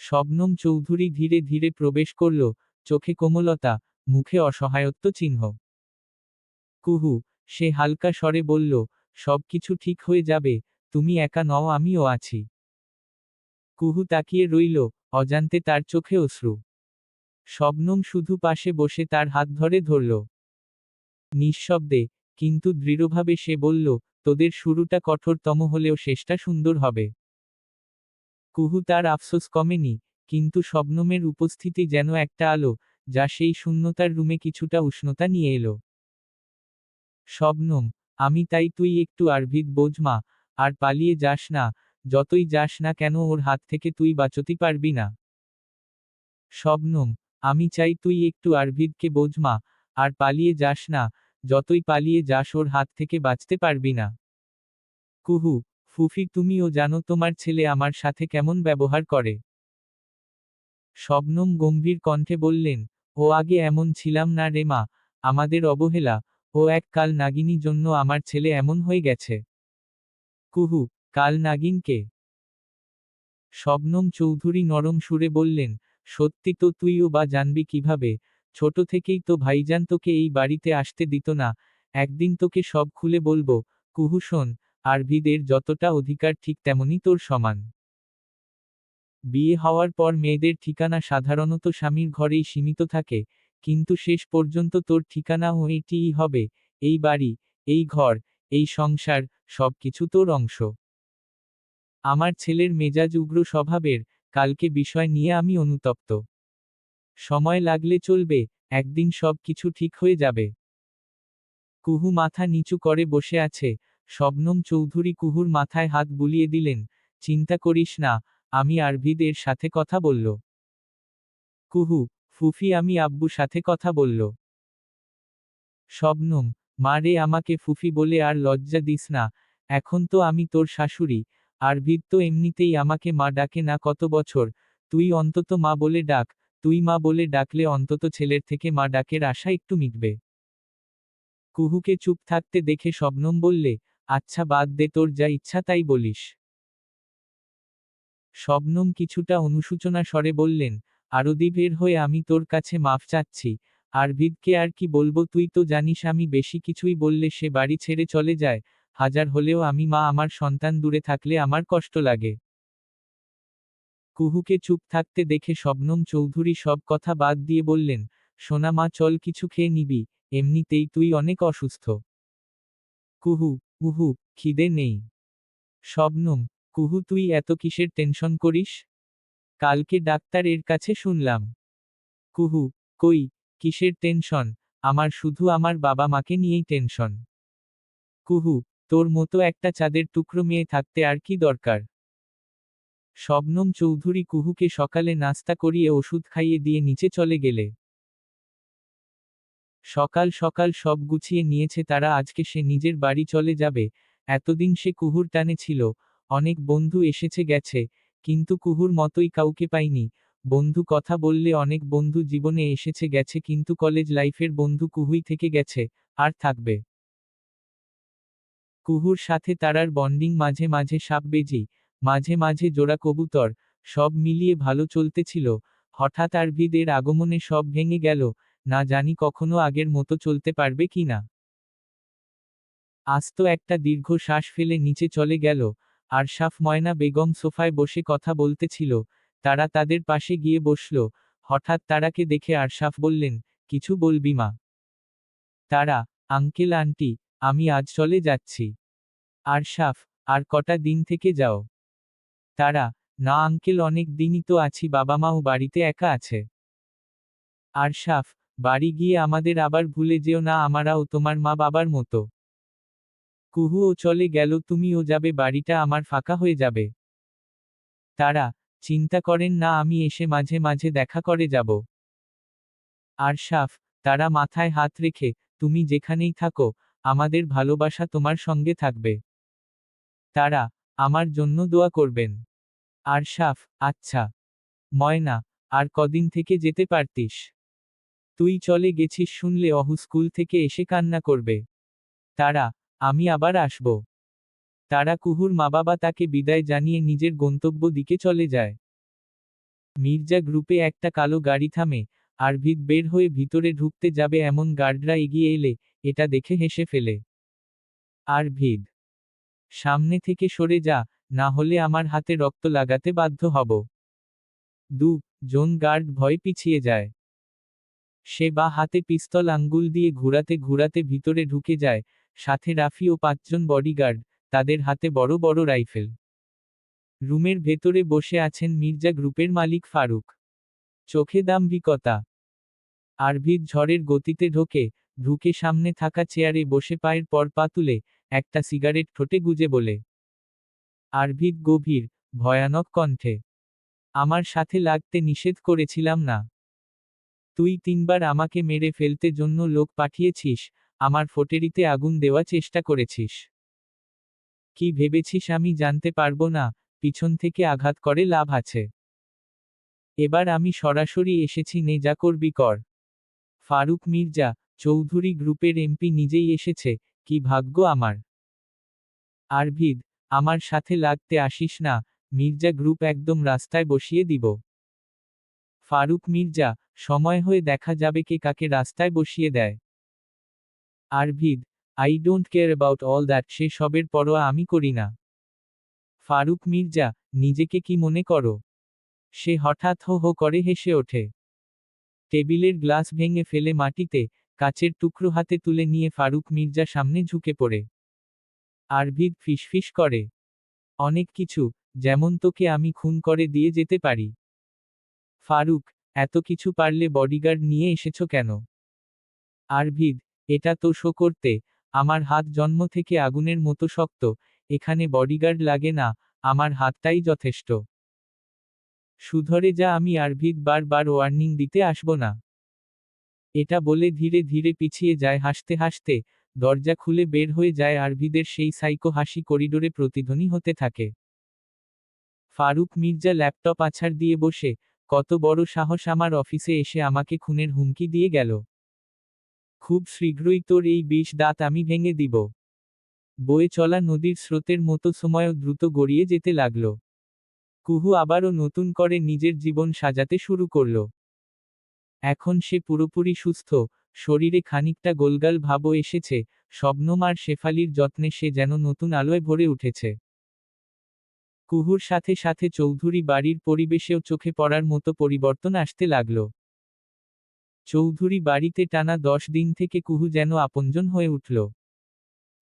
শবনম চৌধুরী ধীরে ধীরে প্রবেশ করল, চোখে কোমলতা, মুখে অসহায়ত্ব চিহ্ন। কুহু, সে হালকা স্বরে বলল, সবকিছু ঠিক হয়ে যাবে, তুমি একা নও, আমিও আছি। কুহু তাকিয়ে রইল, অজান্তে তার চোখে অশ্রু। শবনম শুধু পাশে বসে তার হাত ধরে ধরল। নিঃশব্দে, কিন্তু দৃঢ়ভাবে সে বলল, তোদের শুরুটা কঠোরতম হলেও শেষটা সুন্দর হবে। কুহু তার আফসোস কমেনি, কিন্তু শবনমের উপস্থিতি যেন একটা আলো, যা সেই শূন্যতার রুমে কিছুটা উষ্ণতা নিয়ে এলো। শবনম, আমি তাই তুই একটু আরভিদ বোঝ মা, আর পালিয়ে যাস না, যতই যাস না কেন ওর হাত থেকে তুই বাঁচতে পারবি না। শবনম, আমি চাই তুই একটু আরভিদকে বোঝ মা, আর পালিয়ে যাস না, যতই পালিয়ে যাস ওর হাত থেকে বাঁচতে পারবি না। কুহু, ফুফি তুমিও জানো তোমার ছেলে আমার সাথে কেমন ব্যবহার করে। শবনম গম্ভীর কণ্ঠে বললেন, ও আগে এমন ছিলাম না রে মা, আমাদের অবহেলা, ও এক কাল নাগিনী জন্য আমার ছেলে এমন হয়ে গেছে। কুহু, কাল নাগিন কে? শবনম চৌধুরী নরম সুরে বললেন, সত্যি তো তুইও বা জানবি কিভাবে, ছোট থেকেই তো ভাইজান তোকে এই বাড়িতে আসতে দিত না, একদিন তোকে সব খুলে বলবো। কুহু শোন, আরভিদের যতটা অধিকার ঠিক তেমনি তোর সমান। বিয়ে হওয়ার পর মেয়েদের ঠিকানা সাধারণত স্বামীর ঘরেই সীমিত থাকে, কিন্তু শেষ পর্যন্ত তোর ঠিকানাও এটিই হবে, এই বাড়ি, এই ঘর, এই সংসার, সবকিছু তোর অংশ। আমার ছেলের মেজাজ উগ্র স্বভাবের, কালকে বিষয় নিয়ে আমি অনুতপ্ত। সময় লাগলে চলবে, একদিন সব কিছু ঠিক হয়ে যাবে। কুহু মাথা নিচু করে বসে আছে, শবনম চৌধুরী কুহুর মাথায় হাত বুলিয়ে দিলেন, চিন্তা করিস না, আমি আরভিদ এর সাথে কথা বলল। কুহু, ফুফি আমি আব্বু সাথে কথা বলল। শবনম, মা রে আমাকে ফুফি বলে আর লজ্জা দিস না, এখন তো আমি তোর শাশুড়ি, আরভিদ তো এমনিতেই আমাকে মা ডাকে না কত বছর, তুই অন্তত মা বলে ডাক, তুই মা বলে ডাকলে অন্তত ছেলের থেকে মা ডাকের আশা একটু মিটবে। কুহুকে চুপ থাকতে দেখে শবনম বললে, আচ্ছা বাদ দে, তোর যা ইচ্ছা তাই বলিস। শবনম কিছুটা অনুশোচনা স্বরে বললেন, আরদি বের হয়ে আমি তোর কাছে মাফ চাচ্ছি, আরভিদকে আর কি বলবো, তুই তো জানিস আমি বেশি কিছুই বললে সে বাড়ি ছেড়ে চলে যায়, হাজার হলেও আমি মা, আমার সন্তান দূরে থাকলে আমার কষ্ট লাগে। কুহুকে চুপ থাকতে দেখে শবনম চৌধুরী সব কথা বাদ দিয়ে বললেন, সোনা মা চল কিছু খেয়ে নিবি, এমনিতেই তুই অনেক অসুস্থ। কুহু, উহু, খিদে নেই। শবনম, কুহু তুই এত কিসের টেনশন করিস? কালকে ডাক্তার এর কাছে শুনলাম। কুহু, কই, কিসের টেনশন? আমার শুধু আমার বাবা মাকে নিয়েই টেনশন। কুহু, তোর মতো একটা চাঁদের টুকরো মেয়ে থাকতে আর কি দরকার? শবনম চৌধুরী কুহুকে সকালে নাস্তা করিয়ে ওষুধ খাইয়ে দিয়ে নিচে চলে গেলে। সকাল সকাল সব গুছিয়ে নিয়েছে তারা, আজকে সে নিজের বাড়ি চলে যাবে। এতদিন সে কুহুর টানে ছিল, অনেক বন্ধু এসেছে গেছে, কিন্তু কুহুর মতোই কাউকে পাইনি। বন্ধু কথা বললে অনেক বন্ধু জীবনে এসেছে গেছে, কিন্তু কলেজ লাইফের বন্ধু কুহুই থেকে গেছে, আর থাকবে। কুহুর সাথে তারার বন্ডিং, মাঝে মাঝে সাপবেজি, মাঝে মাঝে জোড়া কবুতর, সব মিলিয়ে ভালো চলতেছিল। হঠাৎ আরভিদের আগমনে সব ভেঙে গেল, না জানি কখনো আগের মতো চলতে পারবে কিনা। আস্ত একটা দীর্ঘ শ্বাস ফেলে নিচে চলে গেল। আরশাফ ময়না বেগম সোফায় বসে কথা বলতেছিল, তারা তাদের পাশে গিয়ে বসল। হঠাৎ তারাকে দেখে আরশাফ বললেন, কিছু বলবি মা? তারা, আঙ্কেল আন্টি, আমি আজ চলে যাচ্ছি। আরশাফ, আর কটা দিন থেকে যাও? তারা, না আঙ্কেল, অনেক দিনই তো আছি, বাবা মাও বাড়িতে একা আছে। আরশাফ, বাড়ি গিয়ে আমাদের আবার ভুলে যেও না, আমারাও তোমার মা বাবার মতো। কুহুও চলে গেল, তুমিও যাবে, বাড়িটা আমার ফাঁকা হয়ে যাবে। তারা, চিন্তা করেন না, আমি এসে মাঝে মাঝে দেখা করে যাব। আরশাফ, তারা মাথায় হাত রেখে, তুমি যেখানেই থাকো, আমাদের ভালোবাসা তোমার সঙ্গে থাকবে। তারা, আমার জন্য দোয়া করবেন। আরশাফ, আচ্ছা। ময়না, আর কদিন থেকে যেতে পারতিস? তুই চলে গেছিস শুনলে অহু স্কুল থেকে এসে কান্না করবে। তারা, আমি আবার আসব। তারা কুহুর মা বাবা তাকে বিদায় জানিয়ে নিজের গন্তব্য দিকে চলে যায়। মির্জা গ্রুপে একটা কালো গাড়ি থামে। আরভিদ বের হয়ে ভিতরে ঢুকতে যাবে এমন গার্ডরা এগিয়ে এলে, এটা দেখে হেসে ফেলে। আরভিদ, সামনে থেকে সরে যা, না হলে আমার হাতে রক্ত লাগাতে বাধ্য হব। জন গার্ড ভয়ে পিছিয়ে যায়। সে বা হাতে পিস্তল আঙ্গুল দিয়ে ঘুরাতে ঘুরাতে ভিতরে ঢুকে যায়, সাথে রাফি ও 5 জন বডিগার্ড, তাদের হাতে বড় বড় রাইফেল। রুমের ভেতরে বসে আছেন মির্জা গ্রুপের মালিক ফারুক। চোখে দাম্ভিকতা। আরভিদ ঝড়ের গতিতে ঢুকে সামনে থাকা চেয়ারে বসে পায়ের পর পা তুলে, একটা সিগারেট ঠোঁটে গুজে বলে। আরভিদ গভীর, ভয়ানক কণ্ঠে, আমার সাথে লাগতে নিষেধ করেছিলাম না? তুই 3বার আমাকে মেরে ফেলতে জন্য লোক পাঠিয়েছিস, আমার ফটেরিতে আগুন দেওয়া চেষ্টা করেছিস। কি ভেবেছিস আমি জানতে পারবো না? পিছন থেকে আঘাত করে লাভ আছে? এবার আমি সরাসরি এসেছি, নে যা করবি কর। ফারুক মির্জা চৌধুরী গ্রুপের এমপি নিজেই এসেছে, কি ভাগ্য আমার। আরভিদ, আমার সাথে লাগতে আসিস না, মির্জা গ্রুপ একদম রাস্তায় বসিয়ে দিব। ফারুক মির্জা, সময় হয়ে দেখা যাবে কে কাকে রাস্তায় বসিয়ে দেয়। Arvid, I don't care about all that, সে সবের পরোয়া আমি করি না। ফারুক মির্জা, নিজেকে কি মনে করো? সে হঠাৎ হো হো করে হেসে ওঠে। টেবিলের গ্লাস ভেঙে ফেলে মাটিতে, কাচের টুকরো হাতে তুলে নিয়ে ফারুক মির্জা সামনে ঝুঁকে পড়ে। আরভিদ ফিসফিস করে, অনেক কিছু, যেমন তোকে আমি খুন করে দিয়ে যেতে পারি। ফারুক, এত কিছু পারলে বডিগার্ড নিয়ে এসেছো কেন? আরভিদ, এটা তো শো করতে, আমার হাত জন্ম থেকে আগুনের মতো শক্ত, এখানে বডিগার্ড লাগে না, আমার হাতটাই যথেষ্ট। সুধরে যা, আমি আরভিদ বার ওয়ার্নিং দিতে আসব না। এটা বলে ধীরে ধীরে পিছিয়ে যায় হাসতে হাসতে, দরজা খুলে বের হয়ে যায় আরভিদের সেই সাইকো হাসি, করিডোরে প্রতিধ্বনি হতে থাকে। ফারুক মির্জা ল্যাপটপ আছাড় দিয়ে বসে, কত বড় সাহস আমার অফিসে এসে আমাকে খুনের হুমকি দিয়ে গেল। খুব শীঘ্রই তোর এই 20 দাঁত আমি ভেঙে দিব। বয়ে চলা নদীর স্রোতের মতো সময়ও দ্রুত গড়িয়ে যেতে লাগল। কুহু আবারও নতুন করে নিজের জীবন সাজাতে শুরু করল। এখন সে পুরোপুরি সুস্থ, শরীরে খানিকটা গোলগাল ভাবও এসেছে, শবনম আর শেফালির যত্নে সে যেন নতুন আলোয় ভরে উঠেছে। কুহুর সাথে সাথে চৌধুরী বাড়ির পরিবেশেও চোখে পড়ার মতো পরিবর্তন আসতে লাগল। চৌধুরী বাড়িতে টানা 10 দিন থেকে কুহু যেন আপনজন হয়ে উঠল।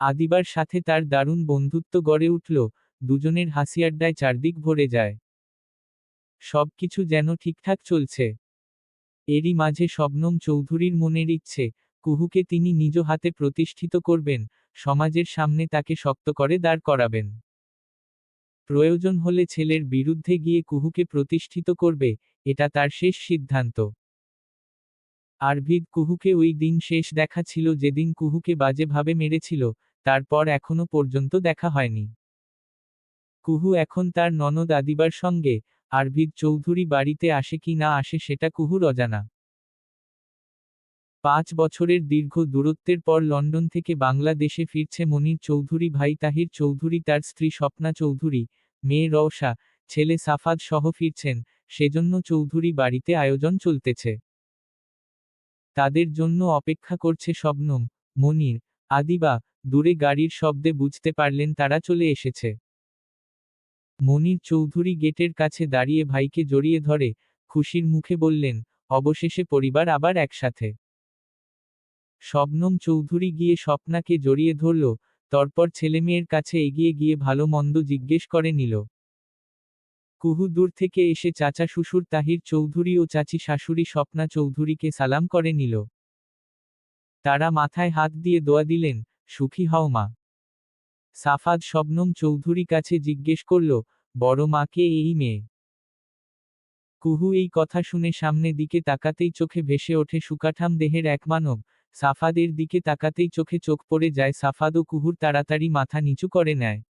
আদিবার সাথে তার দারুণ বন্ধুত্ব গড়ে উঠল, দুজনের হাসি আড্ডায় চারদিক ভরে যায়। সবকিছু যেন ঠিকঠাক চলছে। এরই মাঝে শবনম চৌধুরীর মনের ইচ্ছে, কুহুকে তিনি নিজ হাতে প্রতিষ্ঠিত করবেন, সমাজের সামনে তাকে শক্ত করে দাঁড় করাবেন। প্রয়োজন হলে ছেলের বিরুদ্ধে গিয়ে কুহুকে প্রতিষ্ঠিত করবে, এটা তার শেষ সিদ্ধান্ত। আরভিদ কুহুকে ওই দিন শেষ দেখা ছিল যেদিন কুহুকে বাজেভাবে মেরেছিল, তারপর এখনো পর্যন্ত দেখা হয়নি। কুহু এখন তার ননদ আদিবার সঙ্গে, আরভিদ চৌধুরী বাড়িতে আসে কি না আসে সেটা কুহুর অজানা। 5 বছরের দীর্ঘ দূরত্বের পর লন্ডন থেকে বাংলাদেশে ফিরছে মনির চৌধুরী, ভাই তাহির চৌধুরী, তার স্ত্রী স্বপ্না চৌধুরী, মেয়ে রওশা, ছেলে সাফাদ সহ ফিরছেন, সেজন্য চৌধুরী বাড়িতে আয়োজন চলতেছে। তাদের জন্য অপেক্ষা করছে শবনম, মনির, আদিবা। দূরে গাড়ির শব্দে বুঝতে পারলেন তারা চলে এসেছে। মনির চৌধুরী গেটের কাছে দাঁড়িয়ে ভাইকে জড়িয়ে ধরে, খুশির মুখে বললেন, অবশেষে পরিবার আবার একসাথে। শবনম চৌধুরী গিয়ে স্বপ্নাকে জড়িয়ে ধরল, তারপর ছেলেমেয়ের কাছে এগিয়ে গিয়ে ভালো মন্দ জিজ্ঞেস করে নিল। কুহু দূর থেকে এসে চাচা শ্বশুর তাহির চৌধুরী ও চাচি শাশুড়ি স্বপ্না চৌধুরীকে সালাম করে নিল। তারা মাথায় হাত দিয়ে দোয়া দিলেন, সুখী হও মা। সাফাদ শবনম চৌধুরী কাছে জিজ্ঞেস করল, বড় মাকে এই মেয়ে? কুহু এই কথা শুনে সামনে দিকে তাকাতেই চোখে ভেসে ওঠে সুকাঠাম দেহের এক মানব। সাফাদের দিকে তাকাতেই চোখে চোখ পড়ে যায় সাফাদ ও কুহুর, তাড়াতাড়ি মাথা নিচু করে নেয়।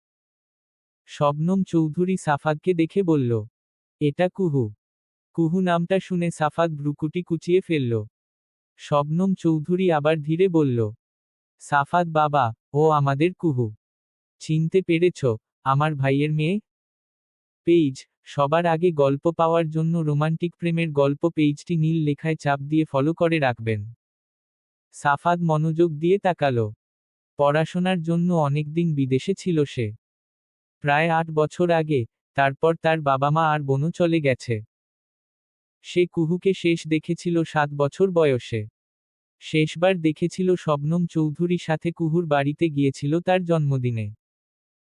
শবনম চৌধুরী সাফাদকে দেখে বলল, এটা কুহু। কুহু নামটা শুনে সাফাদ ভ্রুকুটি কুচিয়ে ফেলল। শবনম চৌধুরী আবার ধীরে বলল, সাফাদ বাবা, ও আমাদের কুহু। চিনতে পেরেছ, আমার ভাইয়ের মেয়ে? পেজ। সবার আগে গল্প পাওয়ার জন্য রোমান্টিক প্রেমের গল্প পেজটি নীল লেখায় চাপ দিয়ে ফলো করে রাখবেন। সাফাদ মনোযোগ দিয়ে তাকালো। পড়াশোনার জন্য অনেকদিন বিদেশে ছিল সে। প্রায় 8 বছর আগে, তারপর তার বাবা মা আর বোনও চলে গেছে। সে কুহুকে শেষ দেখেছিল 7 বছর বয়সে। শেষবার দেখেছিল শবনম চৌধুরী সাথে কুহুর বাড়িতে গিয়েছিল তার জন্মদিনে।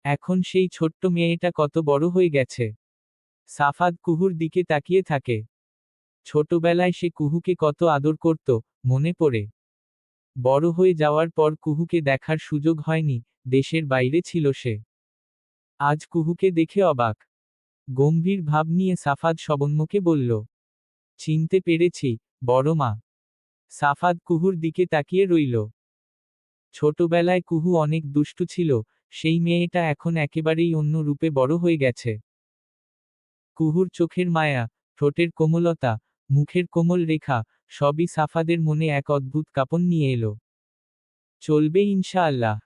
এখন সেই ছোট্ট মেয়েটা কত বড় হয়ে গেছে। সাফাদ কুহুর দিকে তাকিয়ে থাকে। ছোটবেলায় সে কুহুকে কত আদর করত, মনে পড়ে। বড় হয়ে যাওয়ার পর কুহুকে দেখার সুযোগ হয়নি, দেশের বাইরে ছিল সে। আজ কুহুকে দেখে অবাক। গম্ভীর ভাব নিয়ে সাফাদ শবনমকে বলল, চিনতে পেরেছি, বড় মা। সাফাদ কুহুর দিকে তাকিয়ে রইল। ছোটবেলায় কুহু অনেক দুষ্টু ছিল, সেই মেয়েটা এখন একেবারেই অন্য রূপে বড় হয়ে গেছে। কুহুর চোখের মায়া, ঠোঁটের কোমলতা, মুখের কোমল রেখা, সবই সাফাদের মনে এক অদ্ভুত কাঁপন নিয়ে এলো। চলবে ইনশাআল্লাহ।